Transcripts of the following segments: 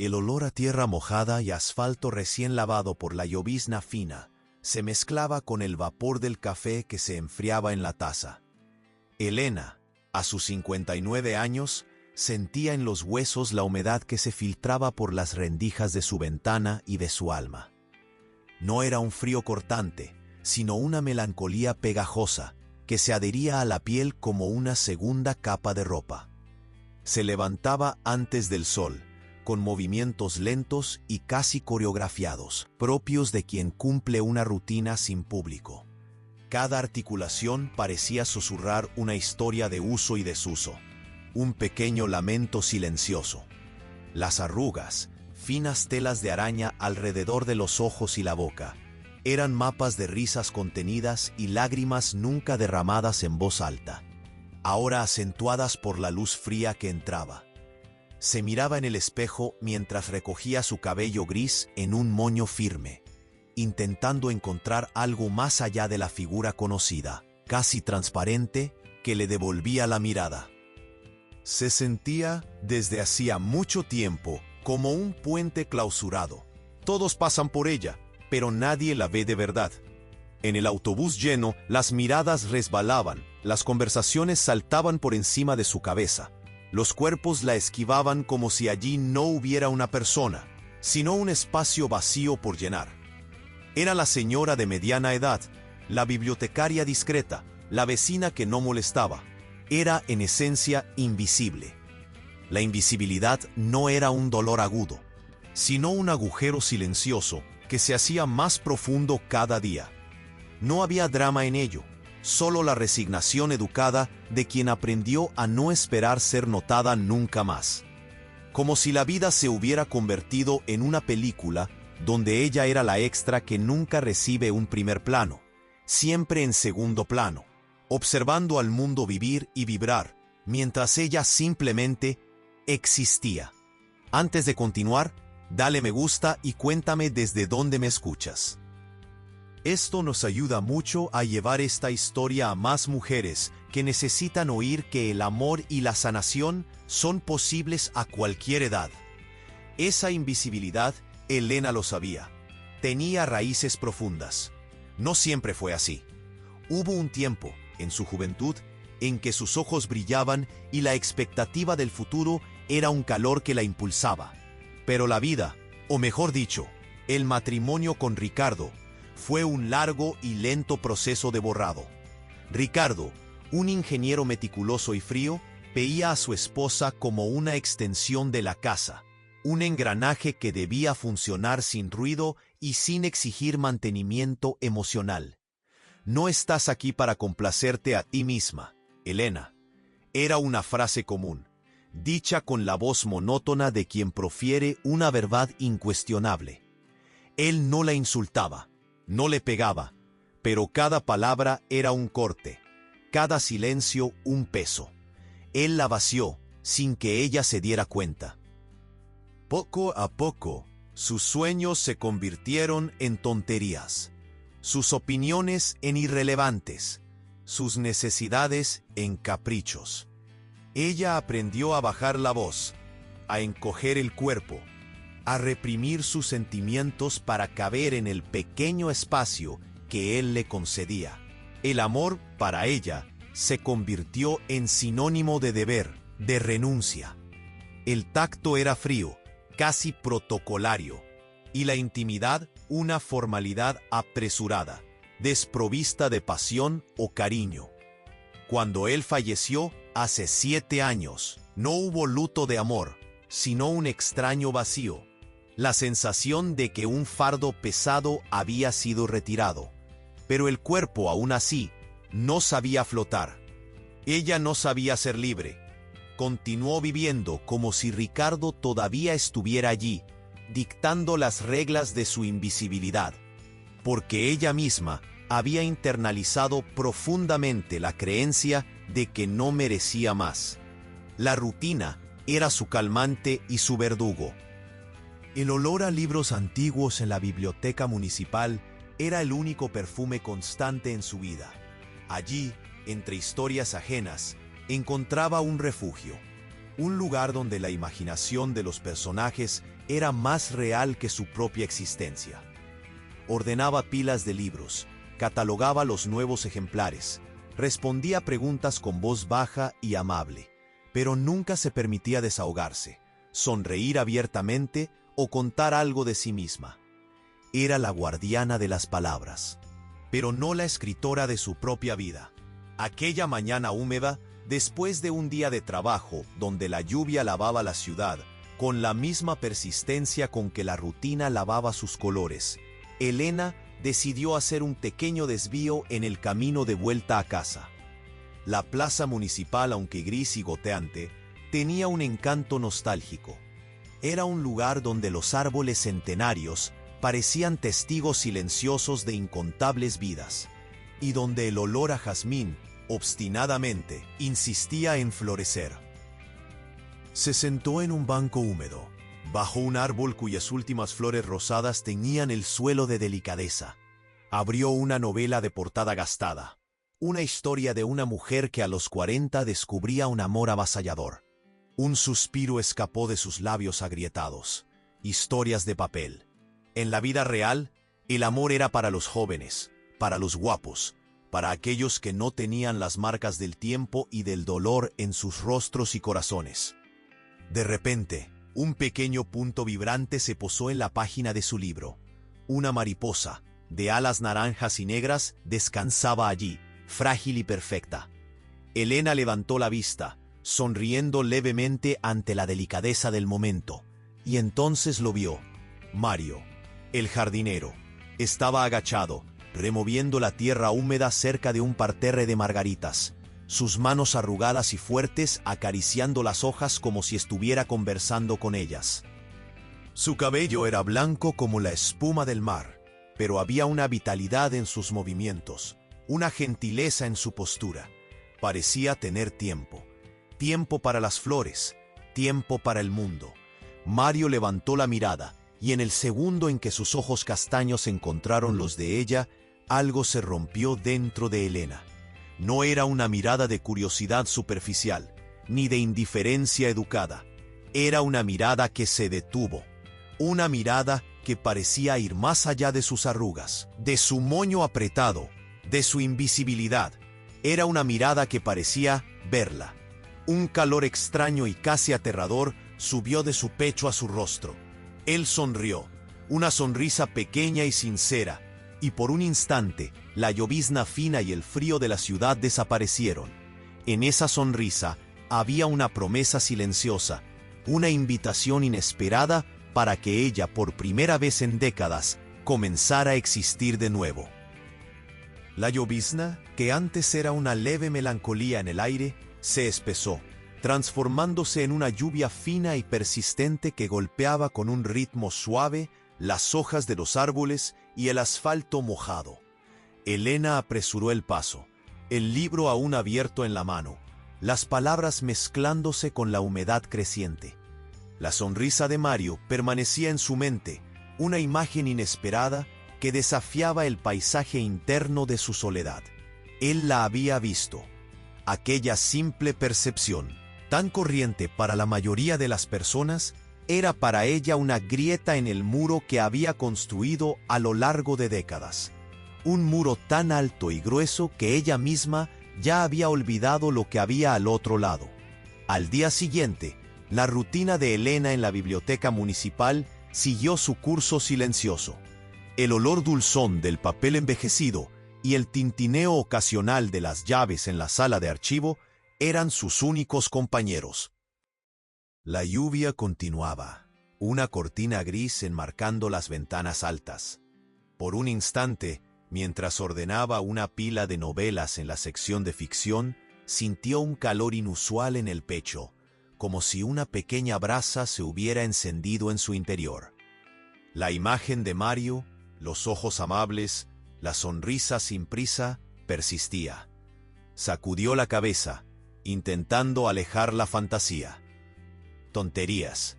El olor a tierra mojada y asfalto recién lavado por la llovizna fina se mezclaba con el vapor del café que se enfriaba en la taza. Elena, a sus 59 años, sentía en los huesos la humedad que se filtraba por las rendijas de su ventana y de su alma. No era un frío cortante, sino una melancolía pegajosa que se adhería a la piel como una segunda capa de ropa. Se levantaba antes del sol, con movimientos lentos y casi coreografiados, propios de quien cumple una rutina sin público. Cada articulación parecía susurrar una historia de uso y desuso, un pequeño lamento silencioso. Las arrugas, finas telas de araña alrededor de los ojos y la boca, eran mapas de risas contenidas y lágrimas nunca derramadas en voz alta, ahora acentuadas por la luz fría que entraba. Se miraba en el espejo mientras recogía su cabello gris en un moño firme, intentando encontrar algo más allá de la figura conocida, casi transparente, que le devolvía la mirada. Se sentía, desde hacía mucho tiempo, como un puente clausurado. Todos pasan por ella, pero nadie la ve de verdad. En el autobús lleno, las miradas resbalaban, las conversaciones saltaban por encima de su cabeza. Los cuerpos la esquivaban como si allí no hubiera una persona, sino un espacio vacío por llenar. Era la señora de mediana edad, la bibliotecaria discreta, la vecina que no molestaba. Era, en esencia, invisible. La invisibilidad no era un dolor agudo, sino un agujero silencioso que se hacía más profundo cada día. No había drama en ello, solo la resignación educada de quien aprendió a no esperar ser notada nunca más. Como si la vida se hubiera convertido en una película donde ella era la extra que nunca recibe un primer plano, siempre en segundo plano, observando al mundo vivir y vibrar, mientras ella simplemente existía. Antes de continuar, dale me gusta y cuéntame desde dónde me escuchas. Esto nos ayuda mucho a llevar esta historia a más mujeres que necesitan oír que el amor y la sanación son posibles a cualquier edad. Esa invisibilidad, Elena lo sabía. Tenía raíces profundas. No siempre fue así. Hubo un tiempo, en su juventud, en que sus ojos brillaban y la expectativa del futuro era un calor que la impulsaba. Pero la vida, o mejor dicho, el matrimonio con Ricardo, fue un largo y lento proceso de borrado. Ricardo, un ingeniero meticuloso y frío, veía a su esposa como una extensión de la casa, un engranaje que debía funcionar sin ruido y sin exigir mantenimiento emocional. No estás aquí para complacerte a ti misma, Elena. Era una frase común, dicha con la voz monótona de quien profiere una verdad incuestionable. Él no la insultaba, no le pegaba, pero cada palabra era un corte, cada silencio un peso. Él la vació sin que ella se diera cuenta. Poco a poco, sus sueños se convirtieron en tonterías, sus opiniones en irrelevantes, sus necesidades en caprichos. Ella aprendió a bajar la voz, a encoger el cuerpo, a reprimir sus sentimientos para caber en el pequeño espacio que él le concedía. El amor, para ella, se convirtió en sinónimo de deber, de renuncia. El tacto era frío, casi protocolario, y la intimidad una formalidad apresurada, desprovista de pasión o cariño. Cuando él falleció, hace 7 años, no hubo luto de amor, sino un extraño vacío. La sensación de que un fardo pesado había sido retirado. Pero el cuerpo, aún así, no sabía flotar. Ella no sabía ser libre. Continuó viviendo como si Ricardo todavía estuviera allí, dictando las reglas de su invisibilidad. Porque ella misma había internalizado profundamente la creencia de que no merecía más. La rutina era su calmante y su verdugo. El olor a libros antiguos en la biblioteca municipal era el único perfume constante en su vida. Allí, entre historias ajenas, encontraba un refugio, un lugar donde la imaginación de los personajes era más real que su propia existencia. Ordenaba pilas de libros, catalogaba los nuevos ejemplares, respondía preguntas con voz baja y amable, pero nunca se permitía desahogarse, sonreír abiertamente o contar algo de sí misma. Era la guardiana de las palabras, pero no la escritora de su propia vida. Aquella mañana húmeda, después de un día de trabajo donde la lluvia lavaba la ciudad, con la misma persistencia con que la rutina lavaba sus colores, Elena decidió hacer un pequeño desvío en el camino de vuelta a casa. La plaza municipal, aunque gris y goteante, tenía un encanto nostálgico. Era un lugar donde los árboles centenarios parecían testigos silenciosos de incontables vidas, y donde el olor a jazmín, obstinadamente, insistía en florecer. Se sentó en un banco húmedo, bajo un árbol cuyas últimas flores rosadas teñían el suelo de delicadeza. Abrió una novela de portada gastada, una historia de una mujer que a los 40 descubría un amor avasallador. Un suspiro escapó de sus labios agrietados. Historias de papel. En la vida real, el amor era para los jóvenes, para los guapos, para aquellos que no tenían las marcas del tiempo y del dolor en sus rostros y corazones. De repente, un pequeño punto vibrante se posó en la página de su libro. Una mariposa, de alas naranjas y negras, descansaba allí, frágil y perfecta. Elena levantó la vista, sonriendo levemente ante la delicadeza del momento, y entonces lo vio. Mario, el jardinero, estaba agachado, removiendo la tierra húmeda cerca de un parterre de margaritas, sus manos arrugadas y fuertes acariciando las hojas como si estuviera conversando con ellas. Su cabello era blanco como la espuma del mar, pero había una vitalidad en sus movimientos, una gentileza en su postura. Parecía tener tiempo. Tiempo para las flores, tiempo para el mundo. Mario levantó la mirada, y en el segundo en que sus ojos castaños encontraron los de ella, algo se rompió dentro de Elena. No era una mirada de curiosidad superficial, ni de indiferencia educada. Era una mirada que se detuvo. Una mirada que parecía ir más allá de sus arrugas, de su moño apretado, de su invisibilidad. Era una mirada que parecía verla. Un calor extraño y casi aterrador subió de su pecho a su rostro. Él sonrió, una sonrisa pequeña y sincera, y por un instante la llovizna fina y el frío de la ciudad desaparecieron. En esa sonrisa había una promesa silenciosa, una invitación inesperada para que ella, por primera vez en décadas, comenzara a existir de nuevo. La llovizna, que antes era una leve melancolía en el aire, se espesó, transformándose en una lluvia fina y persistente que golpeaba con un ritmo suave las hojas de los árboles y el asfalto mojado. Elena apresuró el paso, el libro aún abierto en la mano, las palabras mezclándose con la humedad creciente. La sonrisa de Mario permanecía en su mente, una imagen inesperada que desafiaba el paisaje interno de su soledad. Él la había visto. Aquella simple percepción, tan corriente para la mayoría de las personas, era para ella una grieta en el muro que había construido a lo largo de décadas. Un muro tan alto y grueso que ella misma ya había olvidado lo que había al otro lado. Al día siguiente, la rutina de Elena en la biblioteca municipal siguió su curso silencioso. El olor dulzón del papel envejecido y el tintineo ocasional de las llaves en la sala de archivo eran sus únicos compañeros. La lluvia continuaba, una cortina gris enmarcando las ventanas altas. Por un instante, mientras ordenaba una pila de novelas en la sección de ficción, sintió un calor inusual en el pecho, como si una pequeña brasa se hubiera encendido en su interior. La imagen de Mario, los ojos amables, la sonrisa sin prisa, persistía. Sacudió la cabeza, intentando alejar la fantasía. Tonterías.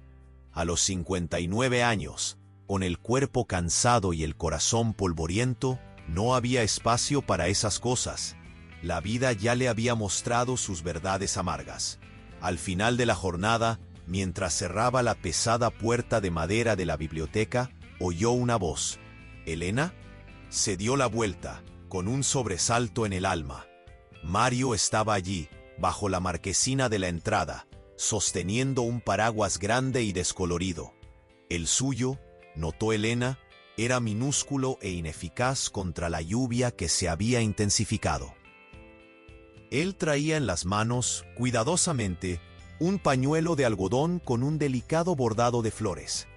A los 59 años, con el cuerpo cansado y el corazón polvoriento, no había espacio para esas cosas. La vida ya le había mostrado sus verdades amargas. Al final de la jornada, Mientras cerraba la pesada puerta de madera de la biblioteca, oyó una voz. ¿Elena? Se dio la vuelta, con un sobresalto en el alma. Mario estaba allí, bajo la marquesina de la entrada, sosteniendo un paraguas grande y descolorido. El suyo, notó Elena, era minúsculo e ineficaz contra la lluvia que se había intensificado. Él traía en las manos, cuidadosamente, un pañuelo de algodón con un delicado bordado de flores,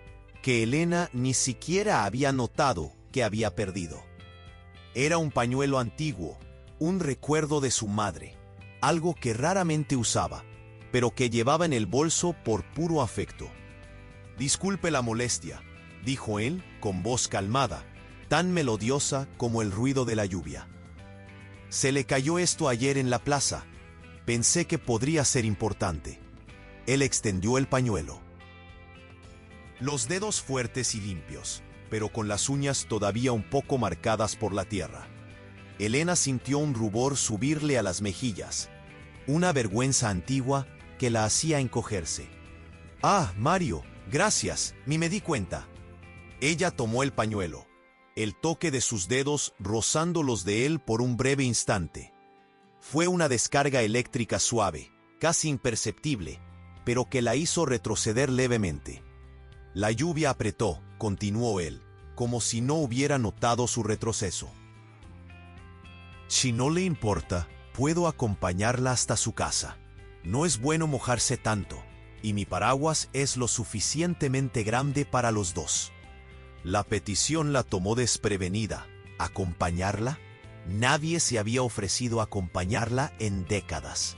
que Elena ni siquiera había notado que había perdido. Era un pañuelo antiguo, un recuerdo de su madre, algo que raramente usaba, pero que llevaba en el bolso por puro afecto. «Disculpe la molestia», dijo él con voz calmada, tan melodiosa como el ruido de la lluvia. «Se le cayó esto ayer en la plaza. Pensé que podría ser importante». Él extendió el pañuelo. Los dedos fuertes y limpios, pero con las uñas todavía un poco marcadas por la tierra. Elena sintió un rubor subirle a las mejillas, una vergüenza antigua que la hacía encogerse. «Ah, Mario, gracias, ni me di cuenta». Ella tomó el pañuelo, el toque de sus dedos rozando los de él por un breve instante. Fue una descarga eléctrica suave, casi imperceptible, pero que la hizo retroceder levemente. La lluvia apretó, continuó él, como si no hubiera notado su retroceso. «Si no le importa, puedo acompañarla hasta su casa. No es bueno mojarse tanto, y mi paraguas es lo suficientemente grande para los dos». La petición la tomó desprevenida. ¿Acompañarla? Nadie se había ofrecido a acompañarla en décadas.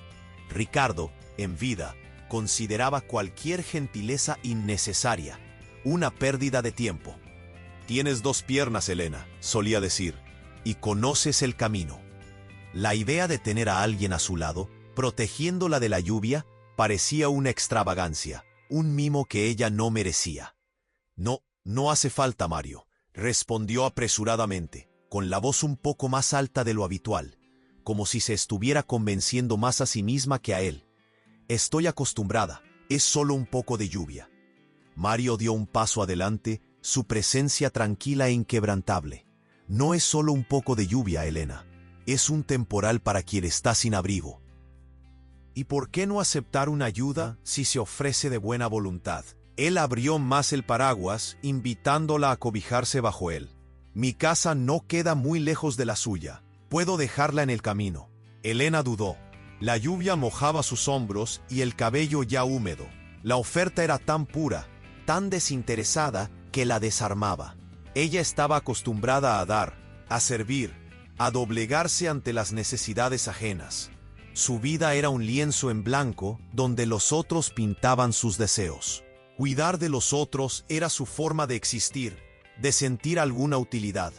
Ricardo, en vida, consideraba cualquier gentileza innecesaria, una pérdida de tiempo. «Tienes dos piernas, Elena», solía decir, «y conoces el camino». La idea de tener a alguien a su lado, protegiéndola de la lluvia, parecía una extravagancia, un mimo que ella no merecía. No hace falta, Mario», respondió apresuradamente, con la voz un poco más alta de lo habitual, como si se estuviera convenciendo más a sí misma que a él. «Estoy acostumbrada, es solo un poco de lluvia». Mario dio un paso adelante, su presencia tranquila e inquebrantable. «No es solo un poco de lluvia, Elena. Es un temporal para quien está sin abrigo». «¿Y por qué no aceptar una ayuda si se ofrece de buena voluntad?» Él abrió más el paraguas, invitándola a cobijarse bajo él. «Mi casa no queda muy lejos de la suya. Puedo dejarla en el camino». Elena dudó. La lluvia mojaba sus hombros y el cabello ya húmedo. La oferta era tan pura, tan desinteresada, que la desarmaba. Ella estaba acostumbrada a dar, a servir, a doblegarse ante las necesidades ajenas. Su vida era un lienzo en blanco donde los otros pintaban sus deseos. Cuidar de los otros era su forma de existir, de sentir alguna utilidad.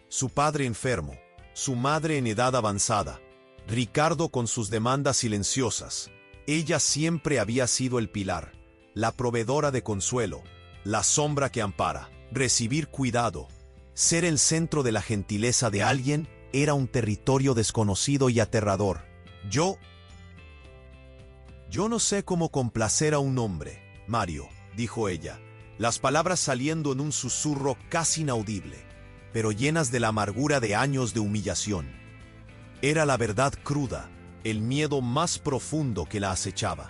Su padre enfermo, su madre en edad avanzada, Ricardo con sus demandas silenciosas. Ella siempre había sido el pilar, la proveedora de consuelo, la sombra que ampara. Recibir cuidado, ser el centro de la gentileza de alguien, era un territorio desconocido y aterrador. Yo no sé cómo complacer a un hombre, Mario», dijo ella, las palabras saliendo en un susurro casi inaudible, pero llenas de la amargura de años de humillación. Era la verdad cruda, el miedo más profundo que la acechaba.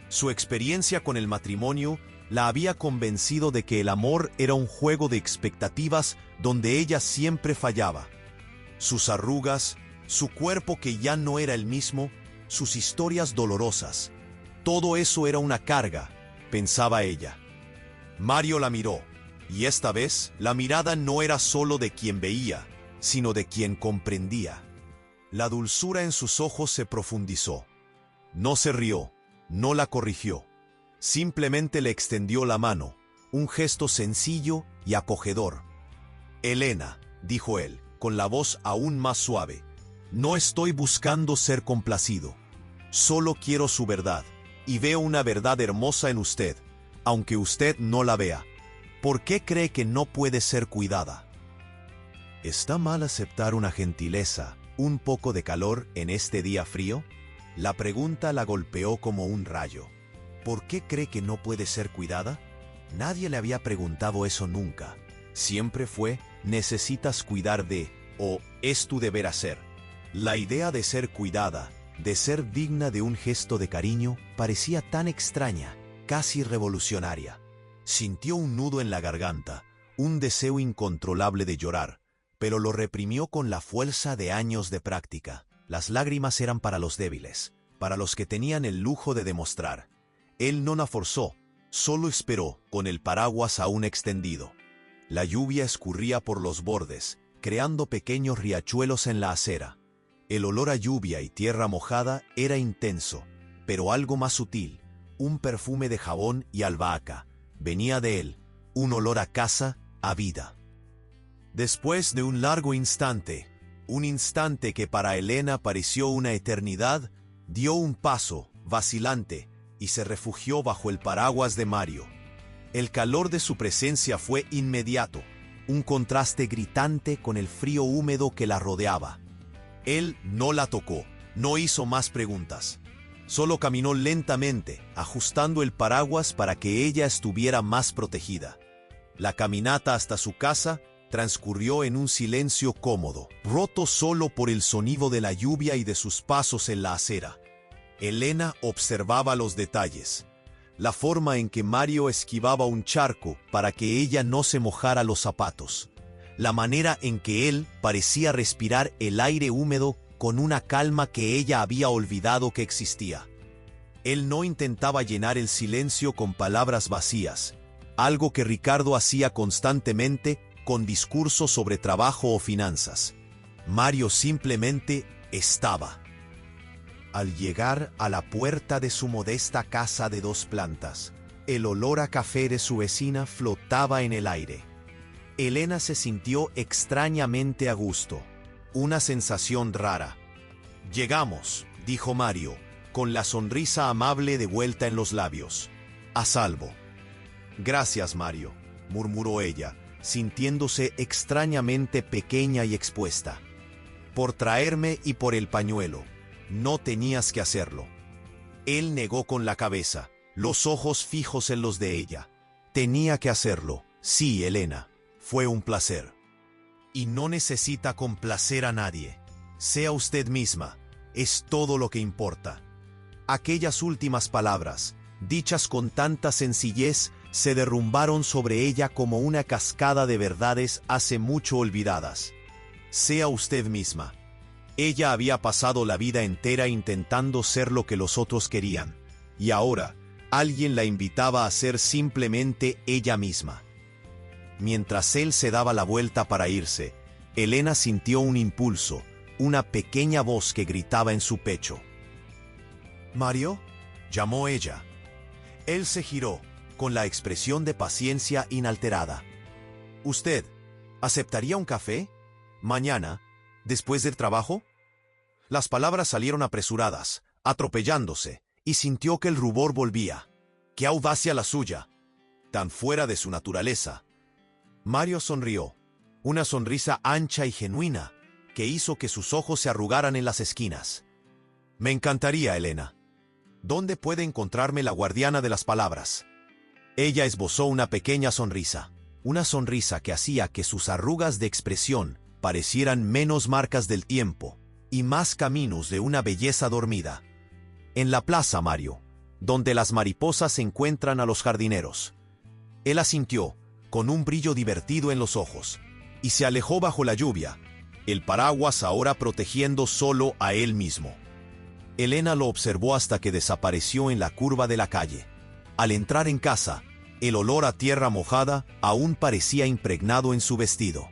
Su experiencia con el matrimonio la había convencido de que el amor era un juego de expectativas donde ella siempre fallaba. Sus arrugas, su cuerpo que ya no era el mismo, sus historias dolorosas, todo eso era una carga, pensaba ella. Mario la miró, y esta vez la mirada no era solo de quien veía, sino de quien comprendía. La dulzura en sus ojos se profundizó. No se rió, no la corrigió. Simplemente le extendió la mano, un gesto sencillo y acogedor. «Elena», dijo él, con la voz aún más suave, «no estoy buscando ser complacido. Solo quiero su verdad, y veo una verdad hermosa en usted, aunque usted no la vea. ¿Por qué cree que no puede ser cuidada?» ¿Está mal aceptar una gentileza, un poco de calor en este día frío? La pregunta la golpeó como un rayo. ¿Por qué cree que no puede ser cuidada? Nadie le había preguntado eso nunca. Siempre fue, necesitas cuidar de, o es tu deber hacer. La idea de ser cuidada, de ser digna de un gesto de cariño, parecía tan extraña, casi revolucionaria. Sintió un nudo en la garganta, un deseo incontrolable de llorar, pero lo reprimió con la fuerza de años de práctica. Las lágrimas eran para los débiles, para los que tenían el lujo de demostrar. Él no la forzó, solo esperó, con el paraguas aún extendido. La lluvia escurría por los bordes, creando pequeños riachuelos en la acera. El olor a lluvia y tierra mojada era intenso, pero algo más sutil, un perfume de jabón y albahaca. Venía de él, un olor a casa, a vida. Después de un largo instante, un instante que para Elena pareció una eternidad, dio un paso, vacilante, y se refugió bajo el paraguas de Mario. El calor de su presencia fue inmediato, un contraste gritante con el frío húmedo que la rodeaba. Él no la tocó, no hizo más preguntas. Solo caminó lentamente, ajustando el paraguas para que ella estuviera más protegida. La caminata hasta su casa transcurrió en un silencio cómodo, roto solo por el sonido de la lluvia y de sus pasos en la acera. Elena observaba los detalles. La forma en que Mario esquivaba un charco para que ella no se mojara los zapatos. La manera en que él parecía respirar el aire húmedo con una calma que ella había olvidado que existía. Él no intentaba llenar el silencio con palabras vacías, algo que Ricardo hacía constantemente con discursos sobre trabajo o finanzas. Mario simplemente estaba. Al llegar a la puerta de su modesta casa de 2 plantas, el olor a café de su vecina flotaba en el aire. Elena se sintió extrañamente a gusto, una sensación rara. «Llegamos», dijo Mario, con la sonrisa amable de vuelta en los labios. «A salvo». «Gracias, Mario», murmuró ella, sintiéndose extrañamente pequeña y expuesta. «Por traerme y por el pañuelo. No tenías que hacerlo». Él negó con la cabeza, los ojos fijos en los de ella. «Tenía que hacerlo. Sí, Elena. Fue un placer. Y no necesita complacer a nadie. Sea usted misma. Es todo lo que importa». Aquellas últimas palabras, dichas con tanta sencillez, se derrumbaron sobre ella como una cascada de verdades hace mucho olvidadas. Sea usted misma. Ella había pasado la vida entera intentando ser lo que los otros querían, y ahora alguien la invitaba a ser simplemente ella misma. Mientras él se daba la vuelta para irse, Elena sintió un impulso, una pequeña voz que gritaba en su pecho. «¿Mario?», llamó ella. Él se giró, con la expresión de paciencia inalterada. «¿Usted aceptaría un café? Mañana, después del trabajo?» Las palabras salieron apresuradas, atropellándose, y sintió que el rubor volvía. ¡Qué audacia la suya! Tan fuera de su naturaleza. Mario sonrió, una sonrisa ancha y genuina, que hizo que sus ojos se arrugaran en las esquinas. «Me encantaría, Elena. ¿Dónde puede encontrarme la guardiana de las palabras?» Ella esbozó una pequeña sonrisa, una sonrisa que hacía que sus arrugas de expresión parecieran menos marcas del tiempo y más caminos de una belleza dormida. «En la plaza, Mario, donde las mariposas encuentran a los jardineros». Él asintió, con un brillo divertido en los ojos, y se alejó bajo la lluvia, el paraguas ahora protegiendo solo a él mismo. Elena lo observó hasta que desapareció en la curva de la calle. Al entrar en casa, el olor a tierra mojada aún parecía impregnado en su vestido.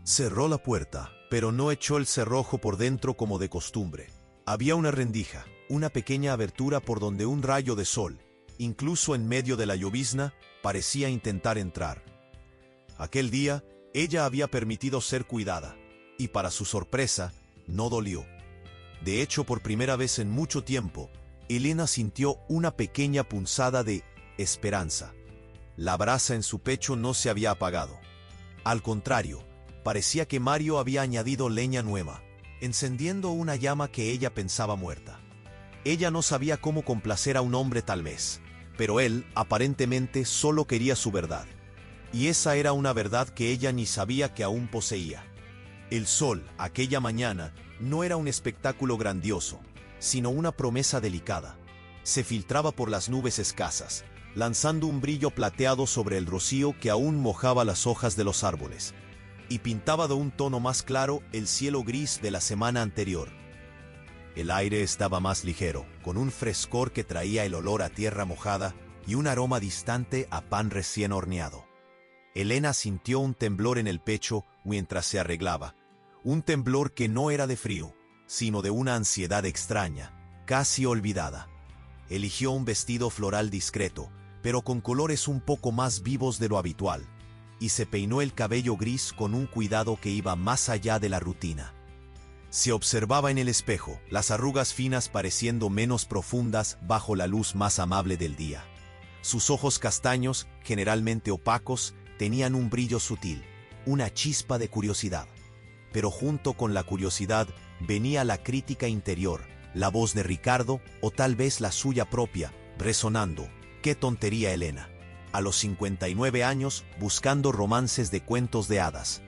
Cerró la puerta, pero no echó el cerrojo por dentro como de costumbre. Había una rendija, una pequeña abertura por donde un rayo de sol, incluso en medio de la llovizna, parecía intentar entrar. Aquel día, ella había permitido ser cuidada, y para su sorpresa, no dolió. De hecho, por primera vez en mucho tiempo, Elena sintió una pequeña punzada de esperanza. La brasa en su pecho no se había apagado. Al contrario, parecía que Mario había añadido leña nueva, encendiendo una llama que ella pensaba muerta. Ella no sabía cómo complacer a un hombre tal vez, pero él, aparentemente, solo quería su verdad. Y esa era una verdad que ella ni sabía que aún poseía. El sol, aquella mañana, no era un espectáculo grandioso, sino una promesa delicada. Se filtraba por las nubes escasas, lanzando un brillo plateado sobre el rocío que aún mojaba las hojas de los árboles, y pintaba de un tono más claro el cielo gris de la semana anterior. El aire estaba más ligero, con un frescor que traía el olor a tierra mojada y un aroma distante a pan recién horneado. Elena sintió un temblor en el pecho mientras se arreglaba, un temblor que no era de frío, sino de una ansiedad extraña, casi olvidada. Eligió un vestido floral discreto, pero con colores un poco más vivos de lo habitual, y se peinó el cabello gris con un cuidado que iba más allá de la rutina. Se observaba en el espejo, las arrugas finas pareciendo menos profundas bajo la luz más amable del día. Sus ojos castaños, generalmente opacos, tenían un brillo sutil, una chispa de curiosidad. Pero junto con la curiosidad venía la crítica interior, la voz de Ricardo, o tal vez la suya propia, resonando: «¡Qué tontería, Elena!». A los 59 años, buscando romances de cuentos de hadas.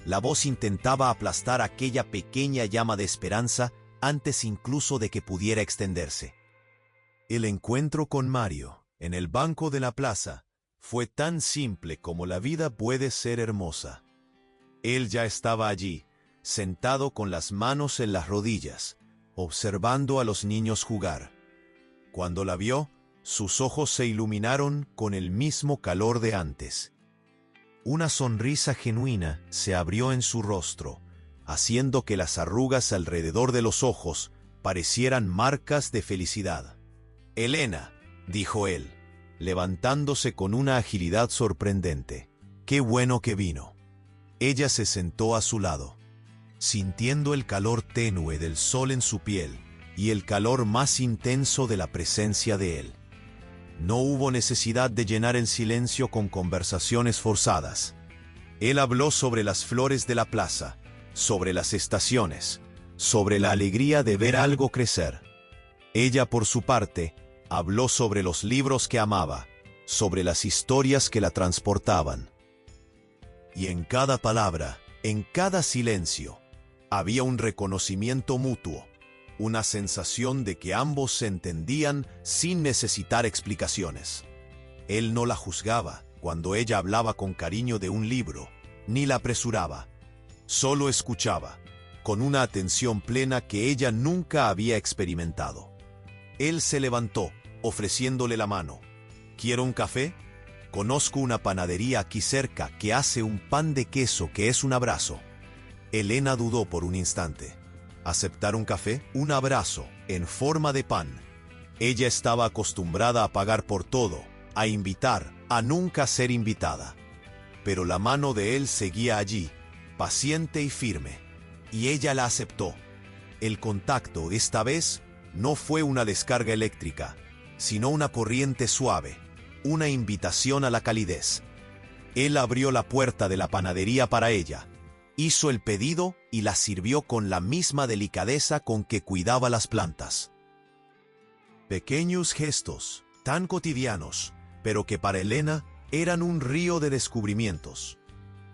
La voz intentaba aplastar aquella pequeña llama de esperanza antes incluso de que pudiera extenderse. El encuentro con Mario, en el banco de la plaza, fue tan simple como la vida puede ser hermosa. Él ya estaba allí, sentado con las manos en las rodillas, observando a los niños jugar. Cuando la vio, sus ojos se iluminaron con el mismo calor de antes. Una sonrisa genuina se abrió en su rostro, haciendo que las arrugas alrededor de los ojos parecieran marcas de felicidad. «Elena», dijo él, levantándose con una agilidad sorprendente, «qué bueno que vino». Ella se sentó a su lado, sintiendo el calor tenue del sol en su piel y el calor más intenso de la presencia de él. No hubo necesidad de llenar el silencio con conversaciones forzadas. Él habló sobre las flores de la plaza, sobre las estaciones, sobre la alegría de ver algo crecer. Ella, por su parte, habló sobre los libros que amaba, sobre las historias que la transportaban. Y en cada palabra, en cada silencio, había un reconocimiento mutuo, una sensación de que ambos se entendían sin necesitar explicaciones. Él no la juzgaba cuando ella hablaba con cariño de un libro, ni la apresuraba. Solo escuchaba, con una atención plena que ella nunca había experimentado. Él se levantó, ofreciéndole la mano. «¿Quiere un café? Conozco una panadería aquí cerca que hace un pan de queso que es un abrazo». Elena dudó por un instante. ¿Aceptar un café? Un abrazo, en forma de pan. Ella estaba acostumbrada a pagar por todo, a invitar, a nunca ser invitada. Pero la mano de él seguía allí, paciente y firme, y ella la aceptó. El contacto, esta vez, no fue una descarga eléctrica, sino una corriente suave, una invitación a la calidez. Él abrió la puerta de la panadería para ella, hizo el pedido y la sirvió con la misma delicadeza con que cuidaba las plantas. Pequeños gestos, tan cotidianos, pero que para Elena eran un río de descubrimientos.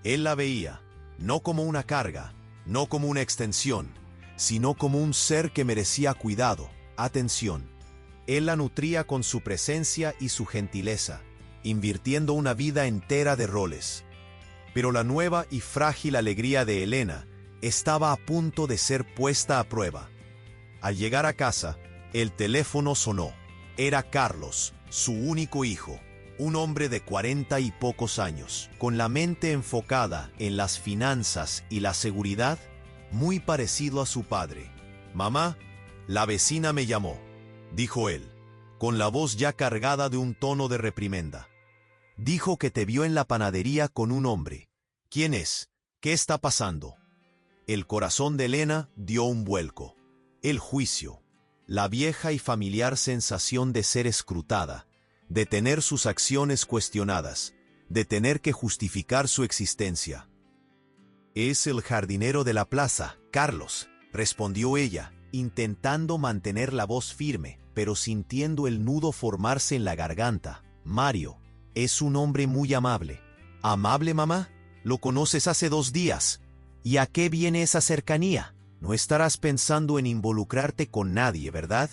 Él la veía, no como una carga, no como una extensión, sino como un ser que merecía cuidado, atención. Él la nutría con su presencia y su gentileza, invirtiendo una vida entera de roles. Pero la nueva y frágil alegría de Elena estaba a punto de ser puesta a prueba. Al llegar a casa, el teléfono sonó. Era Carlos, su único hijo, un hombre de 40 y pocos años, con la mente enfocada en las finanzas y la seguridad, muy parecido a su padre. «Mamá, la vecina me llamó», dijo él, con la voz ya cargada de un tono de reprimenda. «Dijo que te vio en la panadería con un hombre. ¿Quién es? ¿Qué está pasando?». El corazón de Elena dio un vuelco. El juicio, la vieja y familiar sensación de ser escrutada, de tener sus acciones cuestionadas, de tener que justificar su existencia. «Es el jardinero de la plaza, Carlos», respondió ella, intentando mantener la voz firme, pero sintiendo el nudo formarse en la garganta. Mario es un hombre muy amable. ¿Amable, mamá? Lo conoces hace 2 días. ¿Y a qué viene esa cercanía? No estarás pensando en involucrarte con nadie, ¿verdad?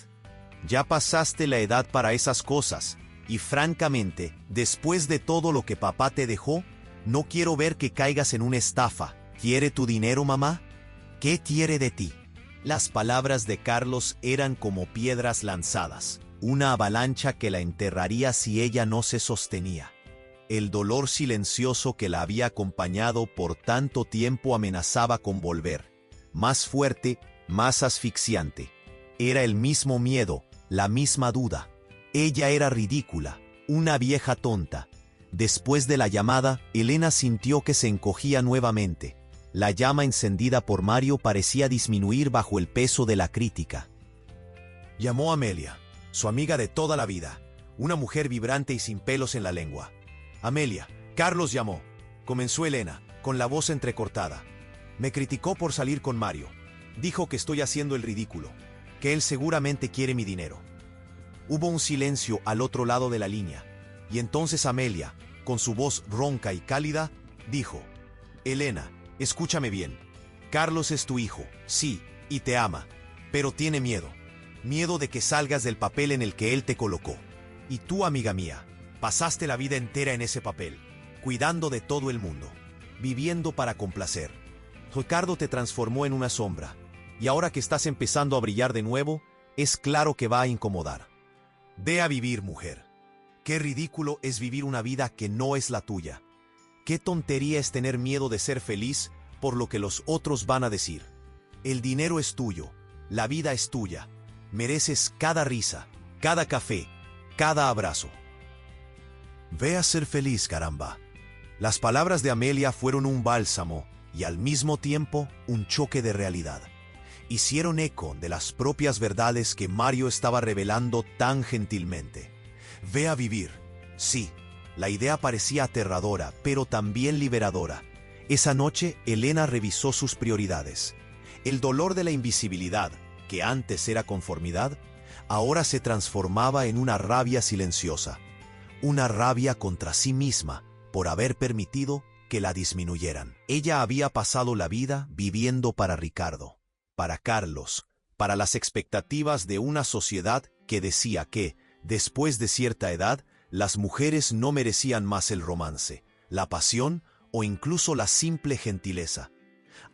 Ya pasaste la edad para esas cosas. Y francamente, después de todo lo que papá te dejó, no quiero ver que caigas en una estafa. ¿Quiere tu dinero, mamá? ¿Qué quiere de ti? Las palabras de Carlos eran como piedras lanzadas, una avalancha que la enterraría si ella no se sostenía. El dolor silencioso que la había acompañado por tanto tiempo amenazaba con volver, más fuerte, más asfixiante. Era el mismo miedo, la misma duda. Ella era ridícula, una vieja tonta. Después de la llamada, Elena sintió que se encogía nuevamente. La llama encendida por Mario parecía disminuir bajo el peso de la crítica. Llamó a Amelia, su amiga de toda la vida, una mujer vibrante y sin pelos en la lengua. Amelia, Carlos llamó. Comenzó Elena, con la voz entrecortada. Me criticó por salir con Mario. Dijo que estoy haciendo el ridículo, que él seguramente quiere mi dinero. Hubo un silencio al otro lado de la línea, y entonces Amelia, con su voz ronca y cálida, dijo: Elena, escúchame bien. Carlos es tu hijo, sí, y te ama, pero tiene miedo. Miedo de que salgas del papel en el que él te colocó. Y tú, amiga mía, pasaste la vida entera en ese papel, cuidando de todo el mundo, viviendo para complacer. Ricardo te transformó en una sombra, y ahora que estás empezando a brillar de nuevo, es claro que va a incomodar. Ve a vivir, mujer. Qué ridículo es vivir una vida que no es la tuya. Qué tontería es tener miedo de ser feliz por lo que los otros van a decir. El dinero es tuyo, la vida es tuya. Mereces cada risa, cada café, cada abrazo. Ve a ser feliz, caramba. Las palabras de Amelia fueron un bálsamo y al mismo tiempo un choque de realidad. Hicieron eco de las propias verdades que Mario estaba revelando tan gentilmente. Ve a vivir. Sí, la idea parecía aterradora, pero también liberadora. Esa noche, Elena revisó sus prioridades. El dolor de la invisibilidad, que antes era conformidad, ahora se transformaba en una rabia silenciosa. Una rabia contra sí misma por haber permitido que la disminuyeran. Ella había pasado la vida viviendo para Ricardo, para Carlos, para las expectativas de una sociedad que decía que, después de cierta edad, las mujeres no merecían más el romance, la pasión o incluso la simple gentileza.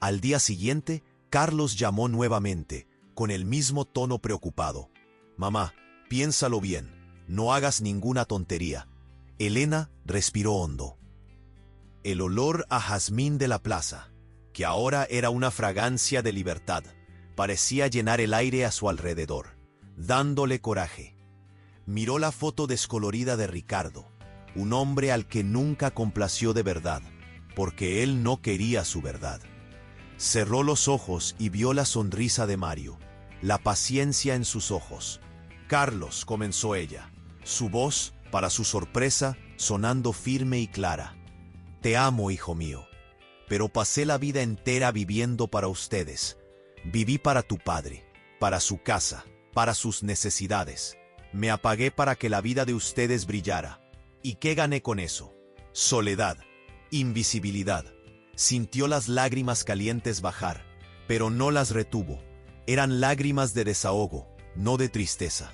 Al día siguiente, Carlos llamó nuevamente, con el mismo tono preocupado. Mamá, piénsalo bien, no hagas ninguna tontería. Elena respiró hondo. El olor a jazmín de la plaza, que ahora era una fragancia de libertad, parecía llenar el aire a su alrededor, dándole coraje. Miró la foto descolorida de Ricardo, un hombre al que nunca complació de verdad, porque él no quería su verdad. Cerró los ojos y vio la sonrisa de Mario, la paciencia en sus ojos. Carlos, comenzó ella, su voz, para su sorpresa, sonando firme y clara. Te amo, hijo mío, pero pasé la vida entera viviendo para ustedes. Viví para tu padre, para su casa, para sus necesidades. Me apagué para que la vida de ustedes brillara. ¿Y qué gané con eso? Soledad, invisibilidad. Sintió las lágrimas calientes bajar, pero no las retuvo. Eran lágrimas de desahogo, no de tristeza.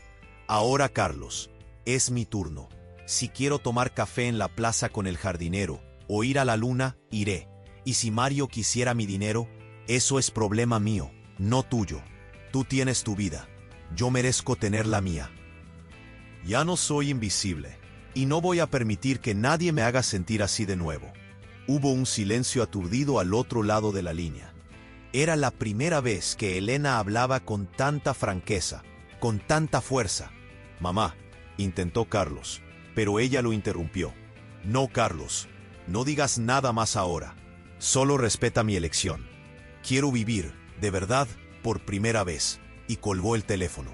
Ahora, Carlos, es mi turno. Si quiero tomar café en la plaza con el jardinero o ir a la luna, iré. Y si Mario quisiera mi dinero, eso es problema mío, no tuyo. Tú tienes tu vida. Yo merezco tener la mía. Ya no soy invisible, y no voy a permitir que nadie me haga sentir así de nuevo. Hubo un silencio aturdido al otro lado de la línea. Era la primera vez que Elena hablaba con tanta franqueza, con tanta fuerza. Mamá, intentó Carlos, pero ella lo interrumpió. No, Carlos, no digas nada más ahora. Solo respeta mi elección. Quiero vivir, de verdad, por primera vez. Y colgó el teléfono.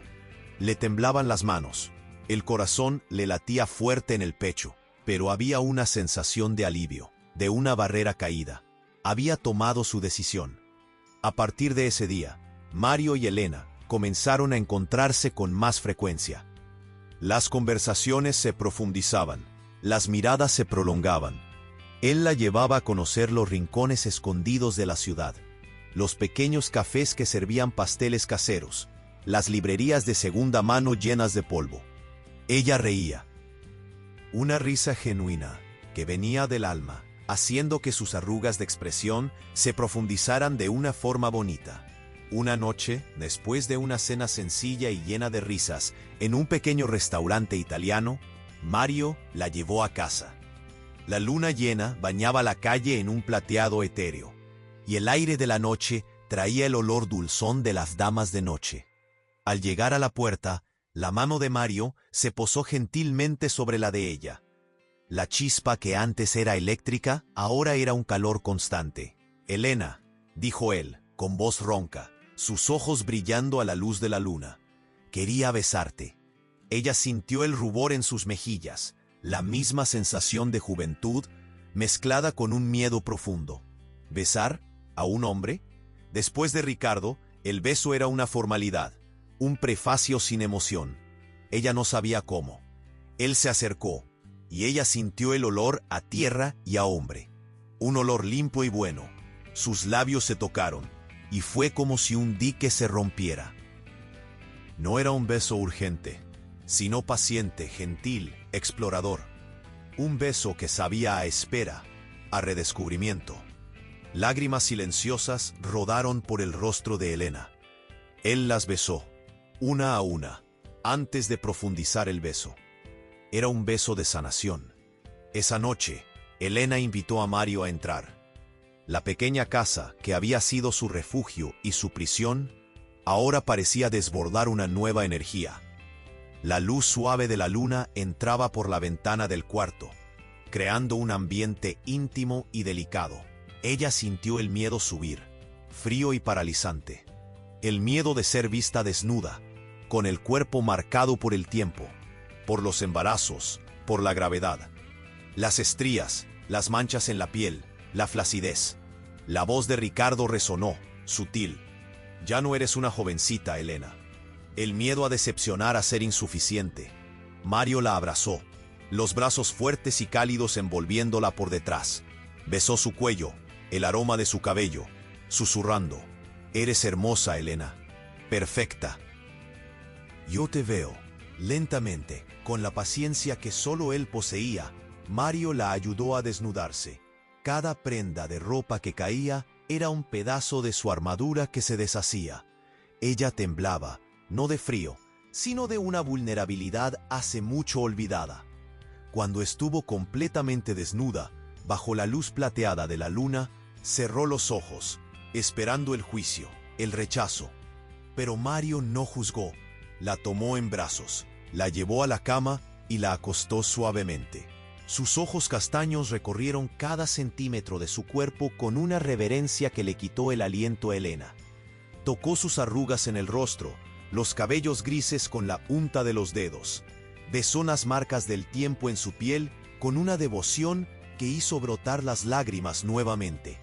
Le temblaban las manos. El corazón le latía fuerte en el pecho, pero había una sensación de alivio, de una barrera caída. Había tomado su decisión. A partir de ese día, Mario y Elena comenzaron a encontrarse con más frecuencia. Las conversaciones se profundizaban, las miradas se prolongaban. Él la llevaba a conocer los rincones escondidos de la ciudad, los pequeños cafés que servían pasteles caseros, las librerías de segunda mano llenas de polvo. Ella reía. Una risa genuina, que venía del alma, haciendo que sus arrugas de expresión se profundizaran de una forma bonita. Una noche, después de una cena sencilla y llena de risas, en un pequeño restaurante italiano, Mario la llevó a casa. La luna llena bañaba la calle en un plateado etéreo, y el aire de la noche traía el olor dulzón de las damas de noche. Al llegar a la puerta, la mano de Mario se posó gentilmente sobre la de ella. La chispa que antes era eléctrica, ahora era un calor constante. «Elena», dijo él, con voz ronca, sus ojos brillando a la luz de la luna. «Quería besarte». Ella sintió el rubor en sus mejillas, la misma sensación de juventud, mezclada con un miedo profundo. ¿Besar a un hombre? Después de Ricardo, el beso era una formalidad, un prefacio sin emoción. Ella no sabía cómo. Él se acercó, y ella sintió el olor a tierra y a hombre. Un olor limpio y bueno. Sus labios se tocaron, y fue como si un dique se rompiera. No era un beso urgente, sino paciente, gentil, explorador. Un beso que sabía a espera, a redescubrimiento. Lágrimas silenciosas rodaron por el rostro de Elena. Él las besó, una a una, antes de profundizar el beso. Era un beso de sanación. Esa noche, Elena invitó a Mario a entrar. La pequeña casa, que había sido su refugio y su prisión, ahora parecía desbordar una nueva energía. La luz suave de la luna entraba por la ventana del cuarto, creando un ambiente íntimo y delicado. Ella sintió el miedo subir, frío y paralizante. El miedo de ser vista desnuda, con el cuerpo marcado por el tiempo, por los embarazos, por la gravedad. Las estrías, las manchas en la piel, la flacidez. La voz de Ricardo resonó, sutil. «Ya no eres una jovencita, Elena». El miedo a decepcionar, a ser insuficiente. Mario la abrazó, los brazos fuertes y cálidos envolviéndola por detrás. Besó su cuello, el aroma de su cabello, susurrando: «Eres hermosa, Elena. Perfecta». «Yo te veo». Lentamente, con la paciencia que solo él poseía, Mario la ayudó a desnudarse. Cada prenda de ropa que caía era un pedazo de su armadura que se deshacía. Ella temblaba, no de frío, sino de una vulnerabilidad hace mucho olvidada. Cuando estuvo completamente desnuda, bajo la luz plateada de la luna, cerró los ojos, esperando el juicio, el rechazo. Pero Mario no juzgó. La tomó en brazos, la llevó a la cama y la acostó suavemente. Sus ojos castaños recorrieron cada centímetro de su cuerpo con una reverencia que le quitó el aliento a Elena. Tocó sus arrugas en el rostro, los cabellos grises con la punta de los dedos. Besó las marcas del tiempo en su piel con una devoción que hizo brotar las lágrimas nuevamente.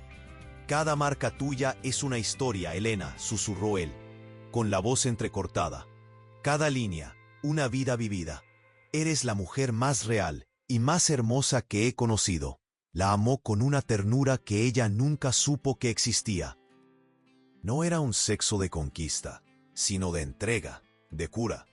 «Cada marca tuya es una historia, Elena», susurró él, con la voz entrecortada. «Cada línea, una vida vivida. Eres la mujer más real y más hermosa que he conocido». La amó con una ternura que ella nunca supo que existía. No era un sexo de conquista, sino de entrega, de cura.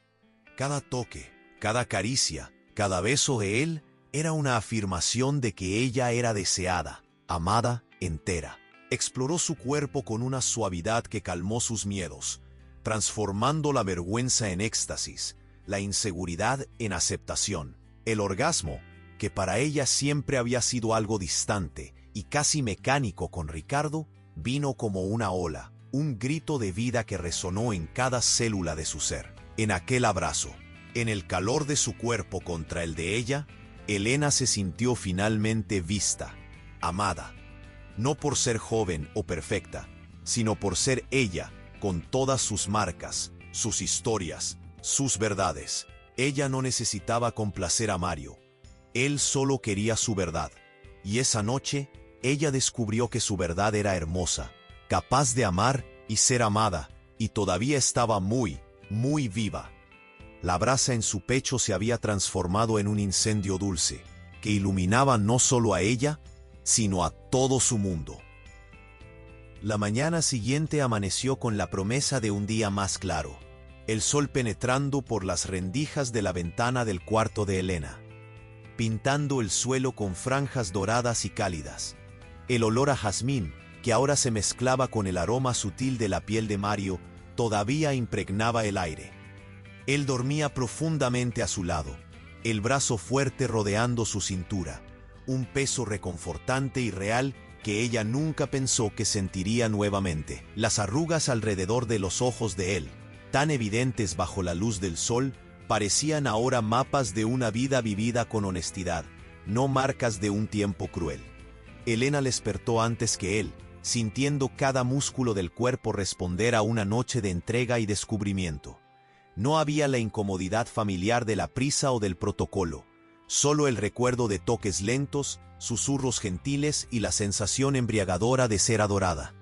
Cada toque, cada caricia, cada beso de él era una afirmación de que ella era deseada, amada, entera. Exploró su cuerpo con una suavidad que calmó sus miedos, transformando la vergüenza en éxtasis, la inseguridad en aceptación. El orgasmo, que para ella siempre había sido algo distante y casi mecánico con Ricardo, vino como una ola, un grito de vida que resonó en cada célula de su ser. En aquel abrazo, en el calor de su cuerpo contra el de ella, Elena se sintió finalmente vista, amada. No por ser joven o perfecta, sino por ser ella, con todas sus marcas, sus historias, sus verdades. Ella no necesitaba complacer a Mario. Él solo quería su verdad. Y esa noche, ella descubrió que su verdad era hermosa, capaz de amar y ser amada, y todavía estaba muy, muy viva. La brasa en su pecho se había transformado en un incendio dulce, que iluminaba no solo a ella, sino a todo su mundo. La mañana siguiente amaneció con la promesa de un día más claro, el sol penetrando por las rendijas de la ventana del cuarto de Elena, pintando el suelo con franjas doradas y cálidas. El olor a jazmín, que ahora se mezclaba con el aroma sutil de la piel de Mario, todavía impregnaba el aire. Él dormía profundamente a su lado, el brazo fuerte rodeando su cintura, un peso reconfortante y real que ella nunca pensó que sentiría nuevamente. Las arrugas alrededor de los ojos de él, tan evidentes bajo la luz del sol, parecían ahora mapas de una vida vivida con honestidad, no marcas de un tiempo cruel. Elena despertó antes que él, sintiendo cada músculo del cuerpo responder a una noche de entrega y descubrimiento. No había la incomodidad familiar de la prisa o del protocolo, solo el recuerdo de toques lentos, susurros gentiles y la sensación embriagadora de ser adorada.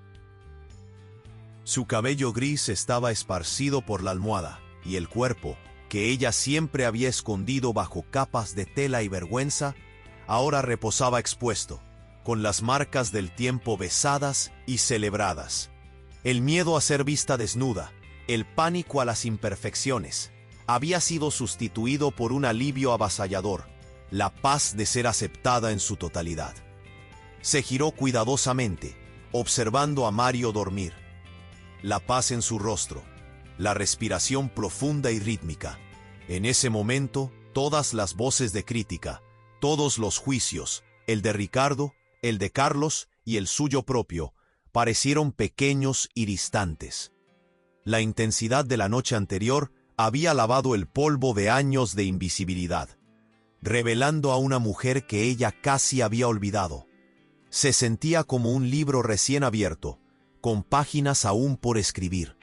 Su cabello gris estaba esparcido por la almohada, y el cuerpo, que ella siempre había escondido bajo capas de tela y vergüenza, ahora reposaba expuesto, con las marcas del tiempo besadas y celebradas. El miedo a ser vista desnuda, el pánico a las imperfecciones, había sido sustituido por un alivio avasallador, la paz de ser aceptada en su totalidad. Se giró cuidadosamente, observando a Mario dormir. La paz en su rostro, la respiración profunda y rítmica. En ese momento, todas las voces de crítica, todos los juicios, el de Ricardo, el de Carlos y el suyo propio, parecieron pequeños y distantes. La intensidad de la noche anterior había lavado el polvo de años de invisibilidad, revelando a una mujer que ella casi había olvidado. Se sentía como un libro recién abierto, con páginas aún por escribir,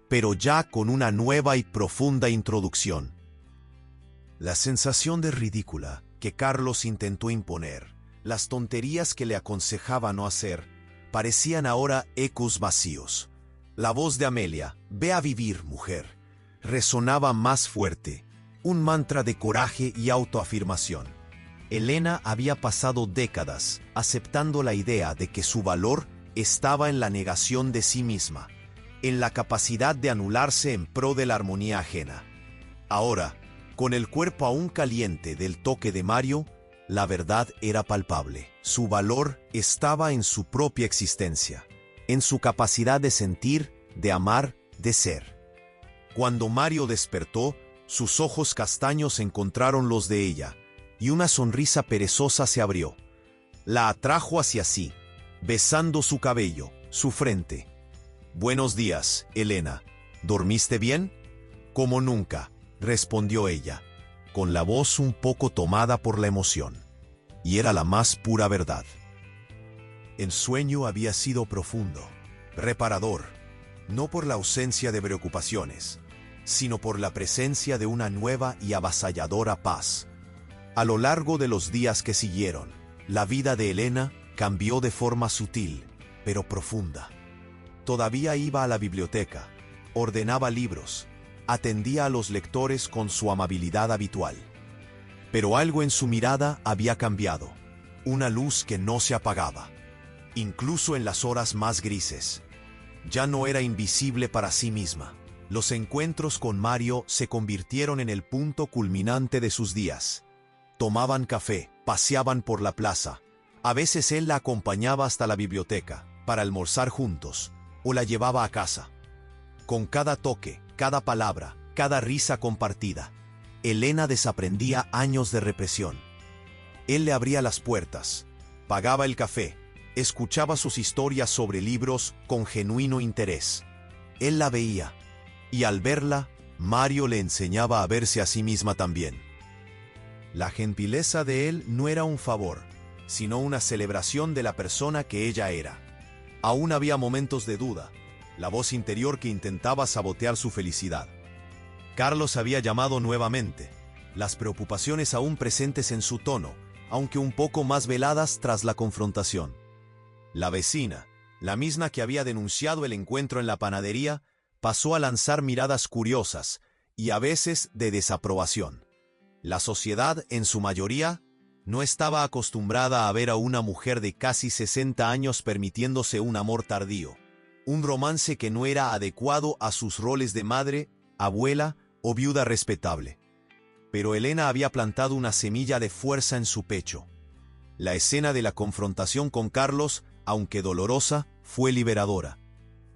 pero ya con una nueva y profunda introducción. La sensación de ridícula que Carlos intentó imponer, las tonterías que le aconsejaba no hacer, parecían ahora ecos vacíos. La voz de Amelia, «Ve a vivir, mujer», resonaba más fuerte, un mantra de coraje y autoafirmación. Elena había pasado décadas aceptando la idea de que su valor estaba en la negación de sí misma, en la capacidad de anularse en pro de la armonía ajena. Ahora, con el cuerpo aún caliente del toque de Mario, la verdad era palpable. Su valor estaba en su propia existencia, en su capacidad de sentir, de amar, de ser. Cuando Mario despertó, sus ojos castaños encontraron los de ella, y una sonrisa perezosa se abrió. La atrajo hacia sí, besando su cabello, su frente. «Buenos días, Elena. ¿Dormiste bien?» «Como nunca», respondió ella, con la voz un poco tomada por la emoción. Y era la más pura verdad. El sueño había sido profundo, reparador, no por la ausencia de preocupaciones, sino por la presencia de una nueva y avasalladora paz. A lo largo de los días que siguieron, la vida de Elena cambió de forma sutil, pero profunda. Todavía iba a la biblioteca, ordenaba libros, atendía a los lectores con su amabilidad habitual. Pero algo en su mirada había cambiado, una luz que no se apagaba, incluso en las horas más grises. Ya no era invisible para sí misma. Los encuentros con Mario se convirtieron en el punto culminante de sus días. Tomaban café, paseaban por la plaza. A veces él la acompañaba hasta la biblioteca, para almorzar juntos, o la llevaba a casa. Con cada toque, cada palabra, cada risa compartida, Elena desaprendía años de represión. Él le abría las puertas, pagaba el café, escuchaba sus historias sobre libros con genuino interés. Él la veía, y al verla, Mario le enseñaba a verse a sí misma también. La gentileza de él no era un favor, sino una celebración de la persona que ella era. Aún había momentos de duda, la voz interior que intentaba sabotear su felicidad. Carlos había llamado nuevamente, las preocupaciones aún presentes en su tono, aunque un poco más veladas tras la confrontación. La vecina, la misma que había denunciado el encuentro en la panadería, pasó a lanzar miradas curiosas y a veces de desaprobación. La sociedad, en su mayoría, no estaba acostumbrada a ver a una mujer de casi 60 años permitiéndose un amor tardío, un romance que no era adecuado a sus roles de madre, abuela o viuda respetable. Pero Elena había plantado una semilla de fuerza en su pecho. La escena de la confrontación con Carlos, aunque dolorosa, fue liberadora.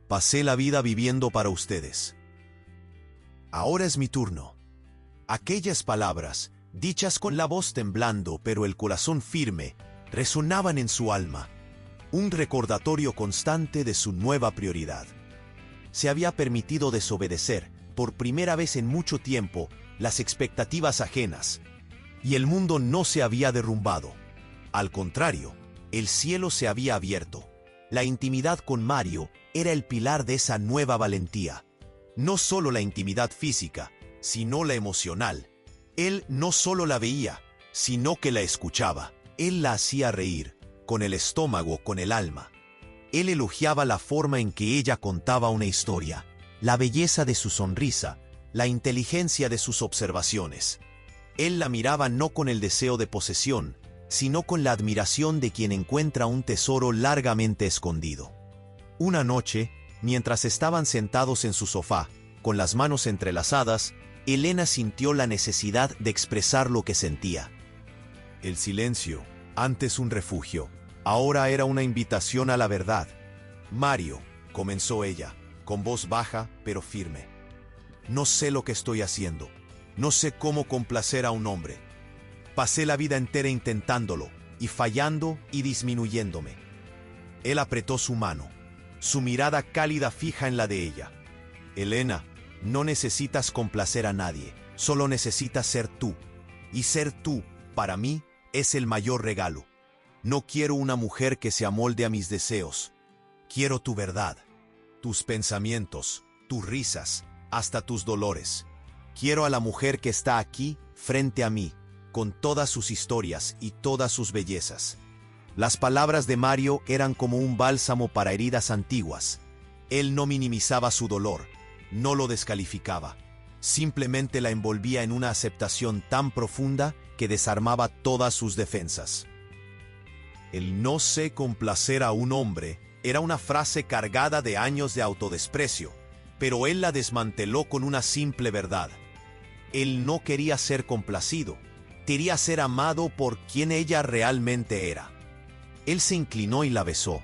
Pasé la vida viviendo para ustedes. Ahora es mi turno. Aquellas palabras, dichas con la voz temblando pero el corazón firme, resonaban en su alma. Un recordatorio constante de su nueva prioridad. Se había permitido desobedecer, por primera vez en mucho tiempo, las expectativas ajenas. Y el mundo no se había derrumbado. Al contrario, el cielo se había abierto. La intimidad con Mario era el pilar de esa nueva valentía. No solo la intimidad física, sino la emocional. Él no solo la veía, sino que la escuchaba. Él la hacía reír, con el estómago, con el alma. Él elogiaba la forma en que ella contaba una historia, la belleza de su sonrisa, la inteligencia de sus observaciones. Él la miraba no con el deseo de posesión, sino con la admiración de quien encuentra un tesoro largamente escondido. Una noche, mientras estaban sentados en su sofá, con las manos entrelazadas, Elena sintió la necesidad de expresar lo que sentía. El silencio, antes un refugio, ahora era una invitación a la verdad. Mario, comenzó ella, con voz baja pero firme. No sé lo que estoy haciendo. No sé cómo complacer a un hombre. Pasé la vida entera intentándolo, y fallando y disminuyéndome. Él apretó su mano, su mirada cálida fija en la de ella. Elena, no necesitas complacer a nadie, solo necesitas ser tú. Y ser tú, para mí, es el mayor regalo. No quiero una mujer que se amolde a mis deseos. Quiero tu verdad, tus pensamientos, tus risas, hasta tus dolores. Quiero a la mujer que está aquí, frente a mí, con todas sus historias y todas sus bellezas. Las palabras de Mario eran como un bálsamo para heridas antiguas. Él no minimizaba su dolor, no lo descalificaba. Simplemente la envolvía en una aceptación tan profunda que desarmaba todas sus defensas. El no sé complacer a un hombre era una frase cargada de años de autodesprecio, pero él la desmanteló con una simple verdad. Él no quería ser complacido, quería ser amado por quien ella realmente era. Él se inclinó y la besó,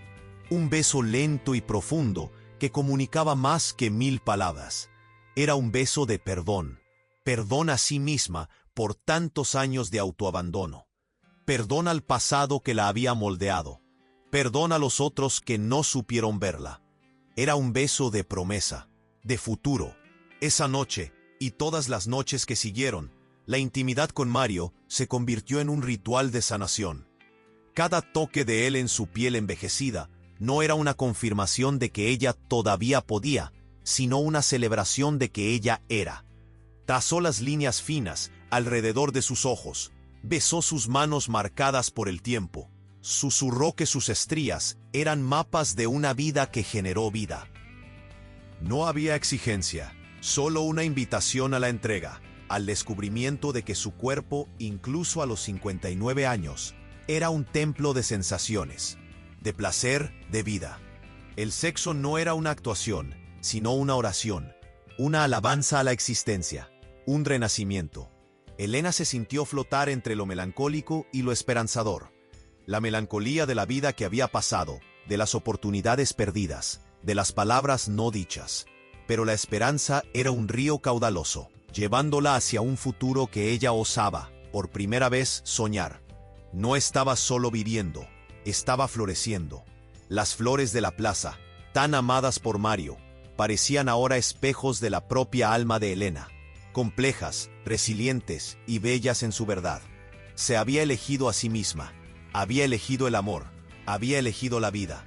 un beso lento y profundo que comunicaba más que 1000 palabras. Era un beso de perdón, perdón a sí misma por tantos años de autoabandono, perdón al pasado que la había moldeado, perdón a los otros que no supieron verla. Era un beso de promesa, de futuro. Esa noche, y todas las noches que siguieron, la intimidad con Mario se convirtió en un ritual de sanación. Cada toque de él en su piel envejecida no era una confirmación de que ella todavía podía, sino una celebración de que ella era. Trazó las líneas finas alrededor de sus ojos, besó sus manos marcadas por el tiempo, susurró que sus estrías eran mapas de una vida que generó vida. No había exigencia, solo una invitación a la entrega, al descubrimiento de que su cuerpo, incluso a los 59 años, era un templo de sensaciones, de placer, de vida. El sexo no era una actuación, sino una oración, una alabanza a la existencia, un renacimiento. Elena se sintió flotar entre lo melancólico y lo esperanzador. La melancolía de la vida que había pasado, de las oportunidades perdidas, de las palabras no dichas. Pero la esperanza era un río caudaloso, llevándola hacia un futuro que ella osaba, por primera vez, soñar. No estaba solo viviendo, estaba floreciendo. Las flores de la plaza, tan amadas por Mario, parecían ahora espejos de la propia alma de Elena, complejas, resilientes y bellas en su verdad. Se había elegido a sí misma, había elegido el amor, había elegido la vida.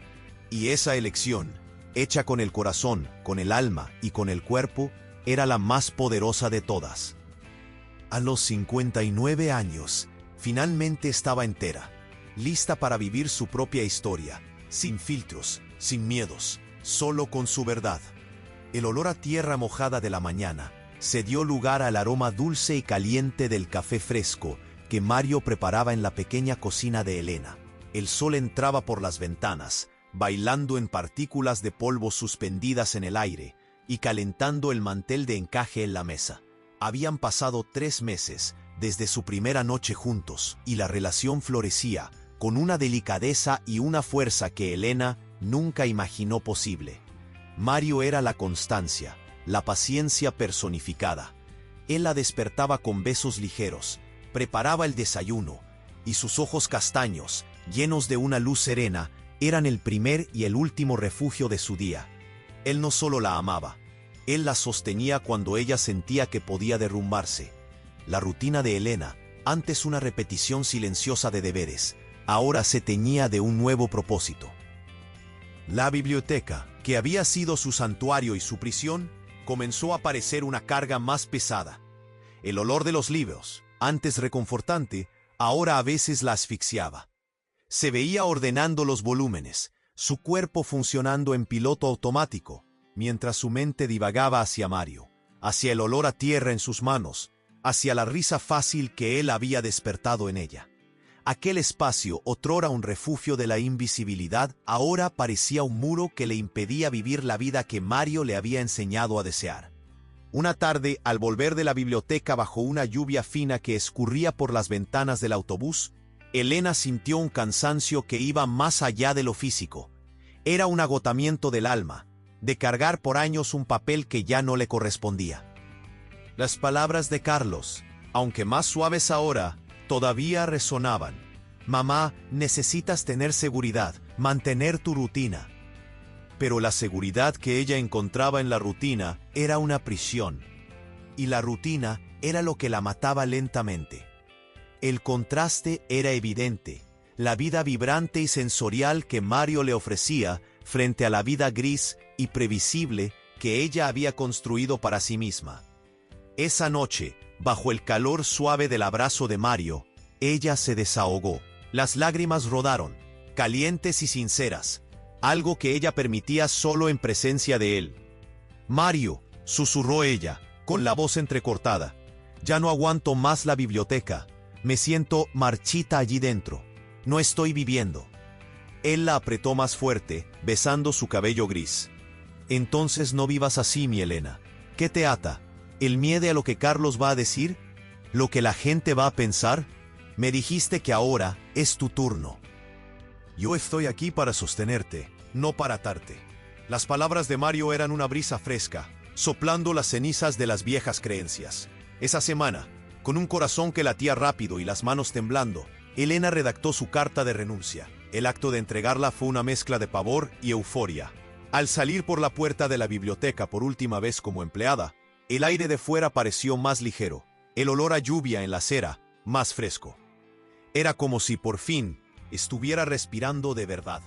Y esa elección, hecha con el corazón, con el alma y con el cuerpo, era la más poderosa de todas. A los 59 años, finalmente estaba entera, lista para vivir su propia historia, sin filtros, sin miedos, solo con su verdad. El olor a tierra mojada de la mañana se dio lugar al aroma dulce y caliente del café fresco que Mario preparaba en la pequeña cocina de Elena. El sol entraba por las ventanas, bailando en partículas de polvo suspendidas en el aire y calentando el mantel de encaje en la mesa. Habían pasado 3 meses desde su primera noche juntos y la relación florecía con una delicadeza y una fuerza que Elena nunca imaginó posible. Mario era la constancia, la paciencia personificada. Él la despertaba con besos ligeros, preparaba el desayuno, y sus ojos castaños, llenos de una luz serena, eran el primer y el último refugio de su día. Él no solo la amaba, él la sostenía cuando ella sentía que podía derrumbarse. La rutina de Elena, antes una repetición silenciosa de deberes, ahora se teñía de un nuevo propósito. La biblioteca, que había sido su santuario y su prisión, comenzó a parecer una carga más pesada. El olor de los libros, antes reconfortante, ahora a veces la asfixiaba. Se veía ordenando los volúmenes, su cuerpo funcionando en piloto automático, mientras su mente divagaba hacia Mario, hacia el olor a tierra en sus manos, hacia la risa fácil que él había despertado en ella. Aquel espacio, otrora un refugio de la invisibilidad, ahora parecía un muro que le impedía vivir la vida que Mario le había enseñado a desear. Una tarde, al volver de la biblioteca bajo una lluvia fina que escurría por las ventanas del autobús, Elena sintió un cansancio que iba más allá de lo físico. Era un agotamiento del alma, de cargar por años un papel que ya no le correspondía. Las palabras de Carlos, aunque más suaves ahora, todavía resonaban. Mamá, necesitas tener seguridad, mantener tu rutina. Pero la seguridad que ella encontraba en la rutina era una prisión. Y la rutina era lo que la mataba lentamente. El contraste era evidente. La vida vibrante y sensorial que Mario le ofrecía frente a la vida gris y previsible que ella había construido para sí misma. Esa noche, bajo el calor suave del abrazo de Mario, ella se desahogó. Las lágrimas rodaron, calientes y sinceras, algo que ella permitía solo en presencia de él. Mario, susurró ella, con la voz entrecortada, ya no aguanto más la biblioteca, me siento marchita allí dentro, no estoy viviendo. Él la apretó más fuerte, besando su cabello gris. Entonces no vivas así, mi Elena. ¿Qué te ata? ¿El miedo a lo que Carlos va a decir? ¿Lo que la gente va a pensar? Me dijiste que ahora es tu turno. Yo estoy aquí para sostenerte, no para atarte. Las palabras de Mario eran una brisa fresca, soplando las cenizas de las viejas creencias. Esa semana, con un corazón que latía rápido y las manos temblando, Elena redactó su carta de renuncia. El acto de entregarla fue una mezcla de pavor y euforia. Al salir por la puerta de la biblioteca por última vez como empleada, el aire de fuera pareció más ligero, el olor a lluvia en la acera más fresco. Era como si por fin estuviera respirando de verdad.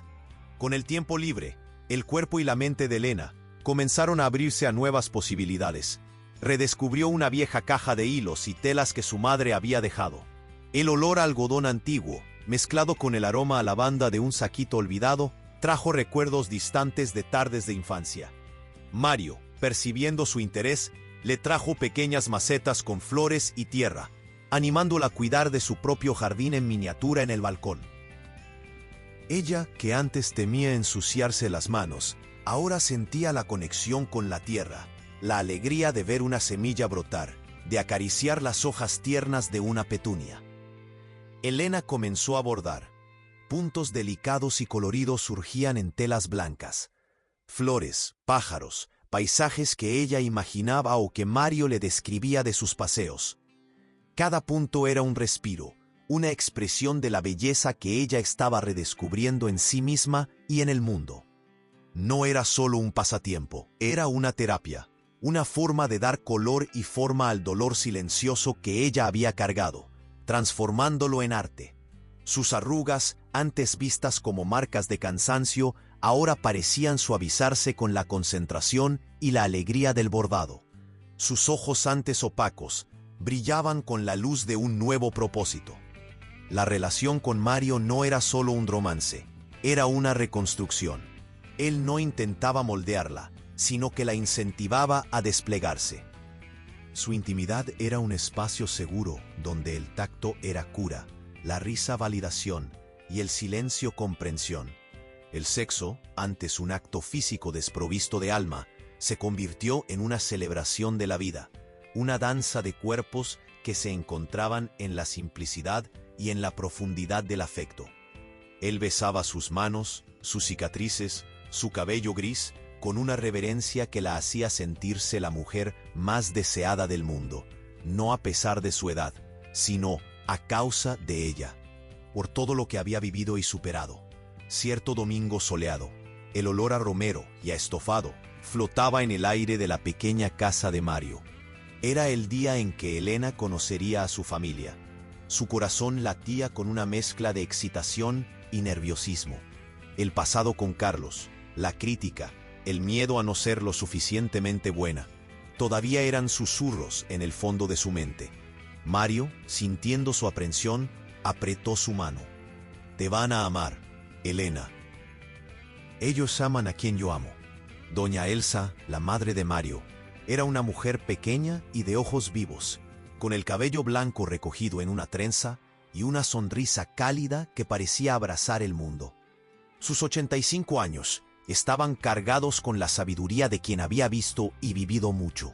Con el tiempo libre, el cuerpo y la mente de Elena comenzaron a abrirse a nuevas posibilidades. Redescubrió una vieja caja de hilos y telas que su madre había dejado. El olor a algodón antiguo, mezclado con el aroma a lavanda de un saquito olvidado, trajo recuerdos distantes de tardes de infancia. Mario, percibiendo su interés, le trajo pequeñas macetas con flores y tierra, animándola a cuidar de su propio jardín en miniatura en el balcón. Ella, que antes temía ensuciarse las manos, ahora sentía la conexión con la tierra, la alegría de ver una semilla brotar, de acariciar las hojas tiernas de una petunia. Elena comenzó a bordar. Puntos delicados y coloridos surgían en telas blancas. Flores, pájaros, paisajes que ella imaginaba o que Mario le describía de sus paseos. Cada punto era un respiro, una expresión de la belleza que ella estaba redescubriendo en sí misma y en el mundo. No era solo un pasatiempo, era una terapia, una forma de dar color y forma al dolor silencioso que ella había cargado, transformándolo en arte. Sus arrugas, antes vistas como marcas de cansancio, ahora parecían suavizarse con la concentración y la alegría del bordado. Sus ojos antes opacos brillaban con la luz de un nuevo propósito. La relación con Mario no era solo un romance, era una reconstrucción. Él no intentaba moldearla, sino que la incentivaba a desplegarse. Su intimidad era un espacio seguro donde el tacto era cura, la risa validación y el silencio comprensión. El sexo, antes un acto físico desprovisto de alma, se convirtió en una celebración de la vida, una danza de cuerpos que se encontraban en la simplicidad y en la profundidad del afecto. Él besaba sus manos, sus cicatrices, su cabello gris, con una reverencia que la hacía sentirse la mujer más deseada del mundo, no a pesar de su edad, sino a causa de ella, por todo lo que había vivido y superado. Cierto domingo soleado, el olor a romero y a estofado flotaba en el aire de la pequeña casa de Mario. Era el día en que Elena conocería a su familia. Su corazón latía con una mezcla de excitación y nerviosismo. El pasado con Carlos, la crítica, el miedo a no ser lo suficientemente buena, todavía eran susurros en el fondo de su mente. Mario, sintiendo su aprensión, apretó su mano. «Te van a amar, Elena». «Ellos aman a quien yo amo». Doña Elsa, la madre de Mario, era una mujer pequeña y de ojos vivos, con el cabello blanco recogido en una trenza y una sonrisa cálida que parecía abrazar el mundo. Sus 85 años estaban cargados con la sabiduría de quien había visto y vivido mucho.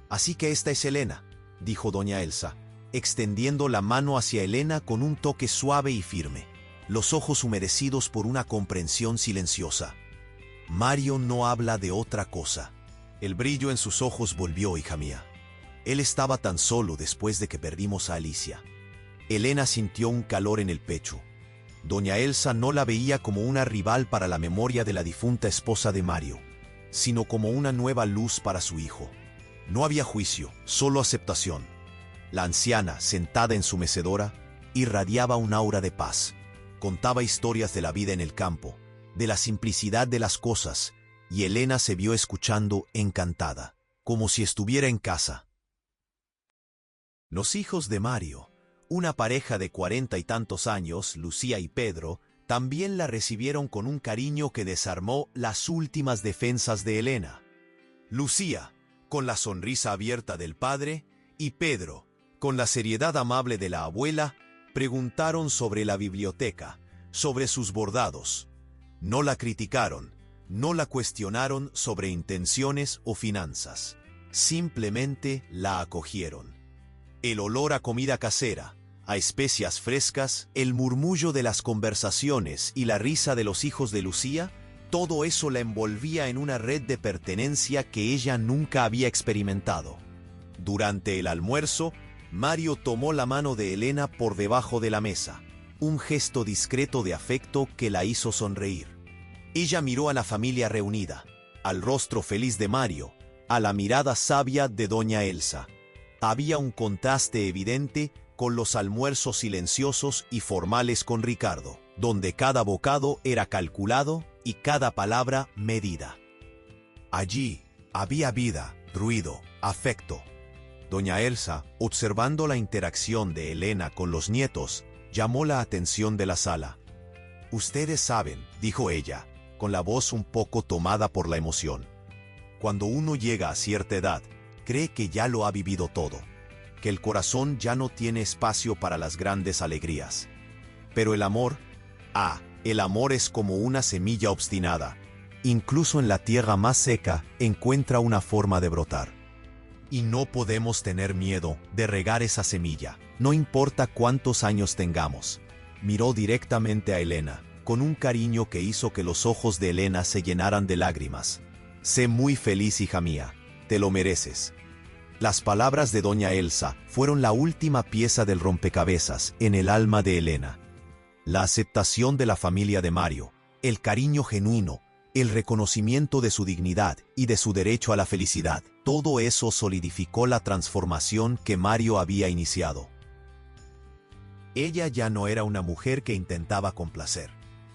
«Así que esta es Elena», dijo doña Elsa, extendiendo la mano hacia Elena con un toque suave y firme, los ojos humedecidos por una comprensión silenciosa. «Mario no habla de otra cosa». El brillo en sus ojos volvió, hija mía. Él estaba tan solo después de que perdimos a Alicia. Elena sintió un calor en el pecho. Doña Elsa no la veía como una rival para la memoria de la difunta esposa de Mario, sino como una nueva luz para su hijo. No había juicio, solo aceptación. La anciana, sentada en su mecedora, irradiaba un aura de paz. Contaba historias de la vida en el campo, de la simplicidad de las cosas, y Elena se vio escuchando encantada, como si estuviera en casa. Los hijos de Mario, una pareja de 40 y tantos años, Lucía y Pedro, también la recibieron con un cariño que desarmó las últimas defensas de Elena. Lucía, con la sonrisa abierta del padre, y Pedro, con la seriedad amable de la abuela, preguntaron sobre la biblioteca, sobre sus bordados. No la criticaron, no la cuestionaron sobre intenciones o finanzas. Simplemente la acogieron. El olor a comida casera, a especias frescas, el murmullo de las conversaciones y la risa de los hijos de Lucía, todo eso la envolvía en una red de pertenencia que ella nunca había experimentado. Durante el almuerzo, Mario tomó la mano de Elena por debajo de la mesa, un gesto discreto de afecto que la hizo sonreír. Ella miró a la familia reunida, al rostro feliz de Mario, a la mirada sabia de doña Elsa. Había un contraste evidente con los almuerzos silenciosos y formales con Ricardo, donde cada bocado era calculado y cada palabra medida. Allí había vida, ruido, afecto. Doña Elsa, observando la interacción de Elena con los nietos, llamó la atención de la sala. «Ustedes saben», dijo ella, con la voz un poco tomada por la emoción. «Cuando uno llega a cierta edad, cree que ya lo ha vivido todo, que el corazón ya no tiene espacio para las grandes alegrías. Pero el amor, el amor es como una semilla obstinada. Incluso en la tierra más seca encuentra una forma de brotar. Y no podemos tener miedo de regar esa semilla, no importa cuántos años tengamos». Miró directamente a Elena, con un cariño que hizo que los ojos de Elena se llenaran de lágrimas. «Sé muy feliz, hija mía, te lo mereces». Las palabras de doña Elsa fueron la última pieza del rompecabezas en el alma de Elena. La aceptación de la familia de Mario, el cariño genuino, el reconocimiento de su dignidad y de su derecho a la felicidad, todo eso solidificó la transformación que Mario había iniciado. Ella ya no era una mujer que intentaba complacer.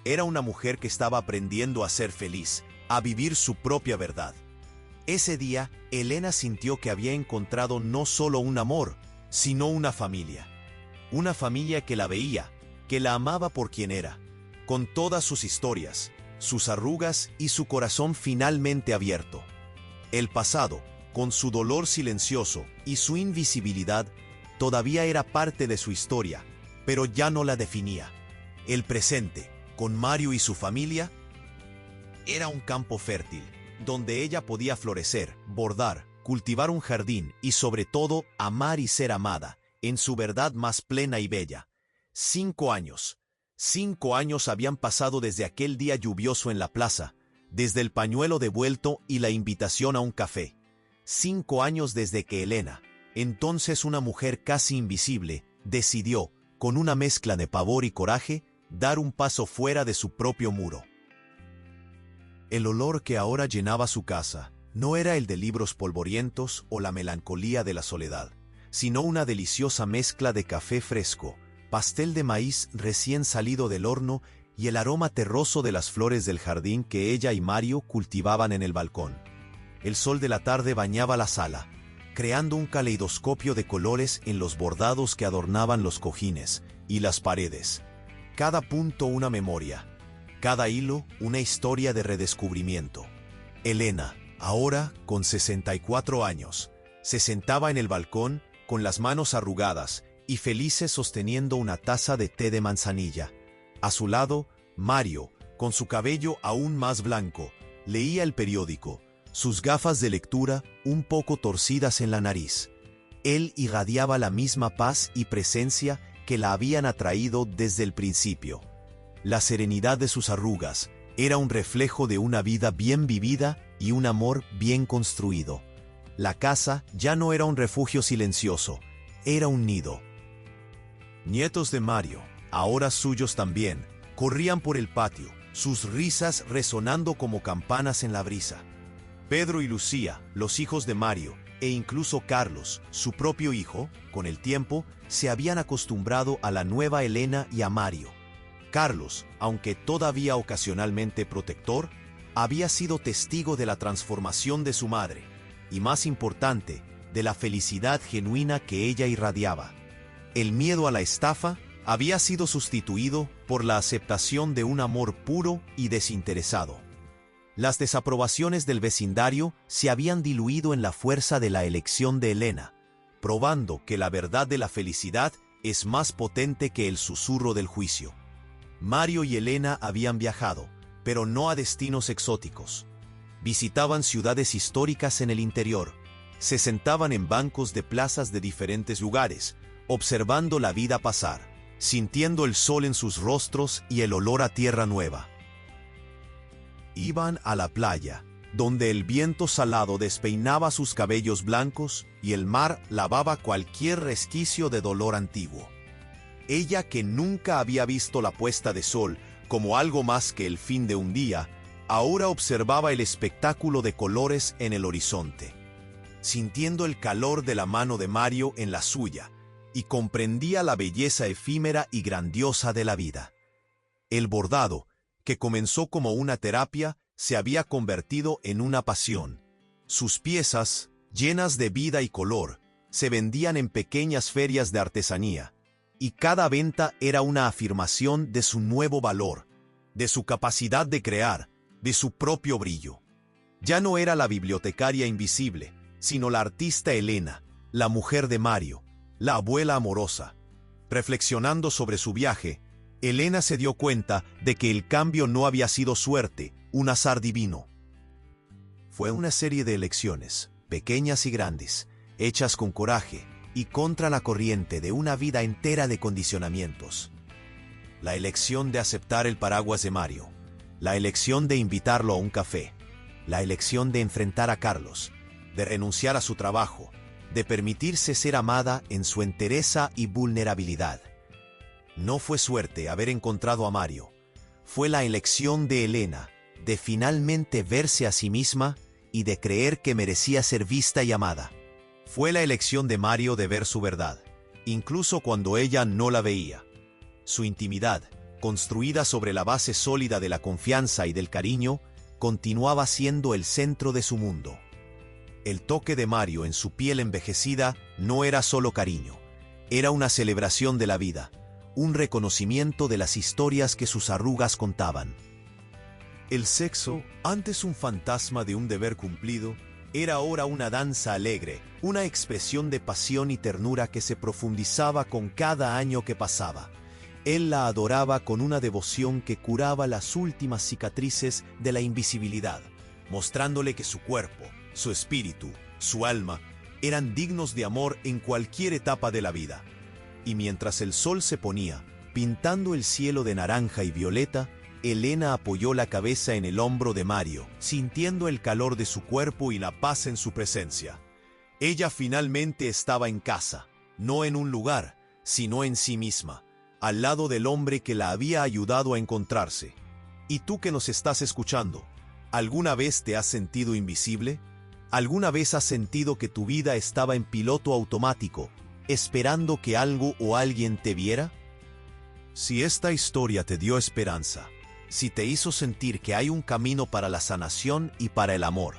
Era una mujer que estaba aprendiendo a ser feliz, a vivir su propia verdad. Ese día, Elena sintió que había encontrado no solo un amor, sino una familia. Una familia que la veía, que la amaba por quien era, con todas sus historias, sus arrugas y su corazón finalmente abierto. El pasado, con su dolor silencioso y su invisibilidad, todavía era parte de su historia, pero ya no la definía. El presente, con Mario y su familia, era un campo fértil, donde ella podía florecer, bordar, cultivar un jardín y sobre todo amar y ser amada, en su verdad más plena y bella. 5 años. 5 años habían pasado desde aquel día lluvioso en la plaza, desde el pañuelo devuelto y la invitación a un café. 5 años desde que Elena, entonces una mujer casi invisible, decidió, con una mezcla de pavor y coraje, dar un paso fuera de su propio muro. El olor que ahora llenaba su casa no era el de libros polvorientos o la melancolía de la soledad, sino una deliciosa mezcla de café fresco, pastel de maíz recién salido del horno y el aroma terroso de las flores del jardín que ella y Mario cultivaban en el balcón. El sol de la tarde bañaba la sala, creando un caleidoscopio de colores en los bordados que adornaban los cojines y las paredes. Cada punto una memoria, cada hilo una historia de redescubrimiento. Elena, ahora con 64 años, se sentaba en el balcón con las manos arrugadas y felices sosteniendo una taza de té de manzanilla. A su lado, Mario, con su cabello aún más blanco, leía el periódico, sus gafas de lectura un poco torcidas en la nariz. Él irradiaba la misma paz y presencia que la habían atraído desde el principio. La serenidad de sus arrugas era un reflejo de una vida bien vivida y un amor bien construido. La casa ya no era un refugio silencioso, era un nido. Nietos de Mario, ahora suyos también, corrían por el patio, sus risas resonando como campanas en la brisa. Pedro y Lucía, los hijos de Mario, e incluso Carlos, su propio hijo, con el tiempo, se habían acostumbrado a la nueva Elena y a Mario. Carlos, aunque todavía ocasionalmente protector, había sido testigo de la transformación de su madre, y más importante, de la felicidad genuina que ella irradiaba. El miedo a la estafa había sido sustituido por la aceptación de un amor puro y desinteresado. Las desaprobaciones del vecindario se habían diluido en la fuerza de la elección de Elena, probando que la verdad de la felicidad es más potente que el susurro del juicio. Mario y Elena habían viajado, pero no a destinos exóticos. Visitaban ciudades históricas en el interior, se sentaban en bancos de plazas de diferentes lugares, observando la vida pasar, sintiendo el sol en sus rostros y el olor a tierra nueva. Iban a la playa, donde el viento salado despeinaba sus cabellos blancos y el mar lavaba cualquier resquicio de dolor antiguo. Ella, que nunca había visto la puesta de sol como algo más que el fin de un día, ahora observaba el espectáculo de colores en el horizonte, sintiendo el calor de la mano de Mario en la suya, y comprendía la belleza efímera y grandiosa de la vida. El bordado, que comenzó como una terapia, se había convertido en una pasión. Sus piezas, llenas de vida y color, se vendían en pequeñas ferias de artesanía, y cada venta era una afirmación de su nuevo valor, de su capacidad de crear, de su propio brillo. Ya no era la bibliotecaria invisible, sino la artista Elena, la mujer de Mario, la abuela amorosa. Reflexionando sobre su viaje, Elena se dio cuenta de que el cambio no había sido suerte, un azar divino. Fue una serie de elecciones, pequeñas y grandes, hechas con coraje y contra la corriente de una vida entera de condicionamientos. La elección de aceptar el paraguas de Mario, la elección de invitarlo a un café, la elección de enfrentar a Carlos, de renunciar a su trabajo, de permitirse ser amada en su entereza y vulnerabilidad. No fue suerte haber encontrado a Mario, fue la elección de Elena, de finalmente verse a sí misma y de creer que merecía ser vista y amada. Fue la elección de Mario de ver su verdad, incluso cuando ella no la veía. Su intimidad, construida sobre la base sólida de la confianza y del cariño, continuaba siendo el centro de su mundo. El toque de Mario en su piel envejecida no era solo cariño, era una celebración de la vida, un reconocimiento de las historias que sus arrugas contaban. El sexo, antes un fantasma de un deber cumplido, Era ahora una danza alegre, una expresión de pasión y ternura que se profundizaba con cada año que pasaba. Él la adoraba con una devoción que curaba las últimas cicatrices de la invisibilidad, mostrándole que su cuerpo, su espíritu, su alma, eran dignos de amor en cualquier etapa de la vida. Y mientras el sol se ponía, pintando el cielo de naranja y violeta, Elena apoyó la cabeza en el hombro de Mario, sintiendo el calor de su cuerpo y la paz en su presencia. Ella finalmente estaba en casa, no en un lugar, sino en sí misma, al lado del hombre que la había ayudado a encontrarse. ¿Y tú que nos estás escuchando? ¿Alguna vez te has sentido invisible? ¿Alguna vez has sentido que tu vida estaba en piloto automático, esperando que algo o alguien te viera? Si esta historia te dio esperanza, si te hizo sentir que hay un camino para la sanación y para el amor,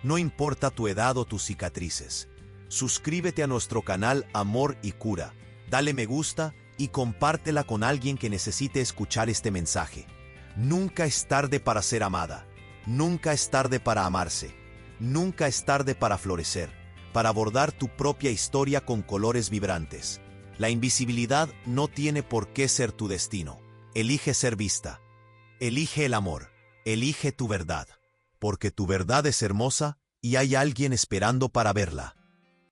no importa tu edad o tus cicatrices, suscríbete a nuestro canal Amor y Cura, dale me gusta y compártela con alguien que necesite escuchar este mensaje. Nunca es tarde para ser amada, nunca es tarde para amarse, nunca es tarde para florecer, para abordar tu propia historia con colores vibrantes. La invisibilidad no tiene por qué ser tu destino. Elige ser vista. Elige el amor. Elige tu verdad. Porque tu verdad es hermosa y hay alguien esperando para verla.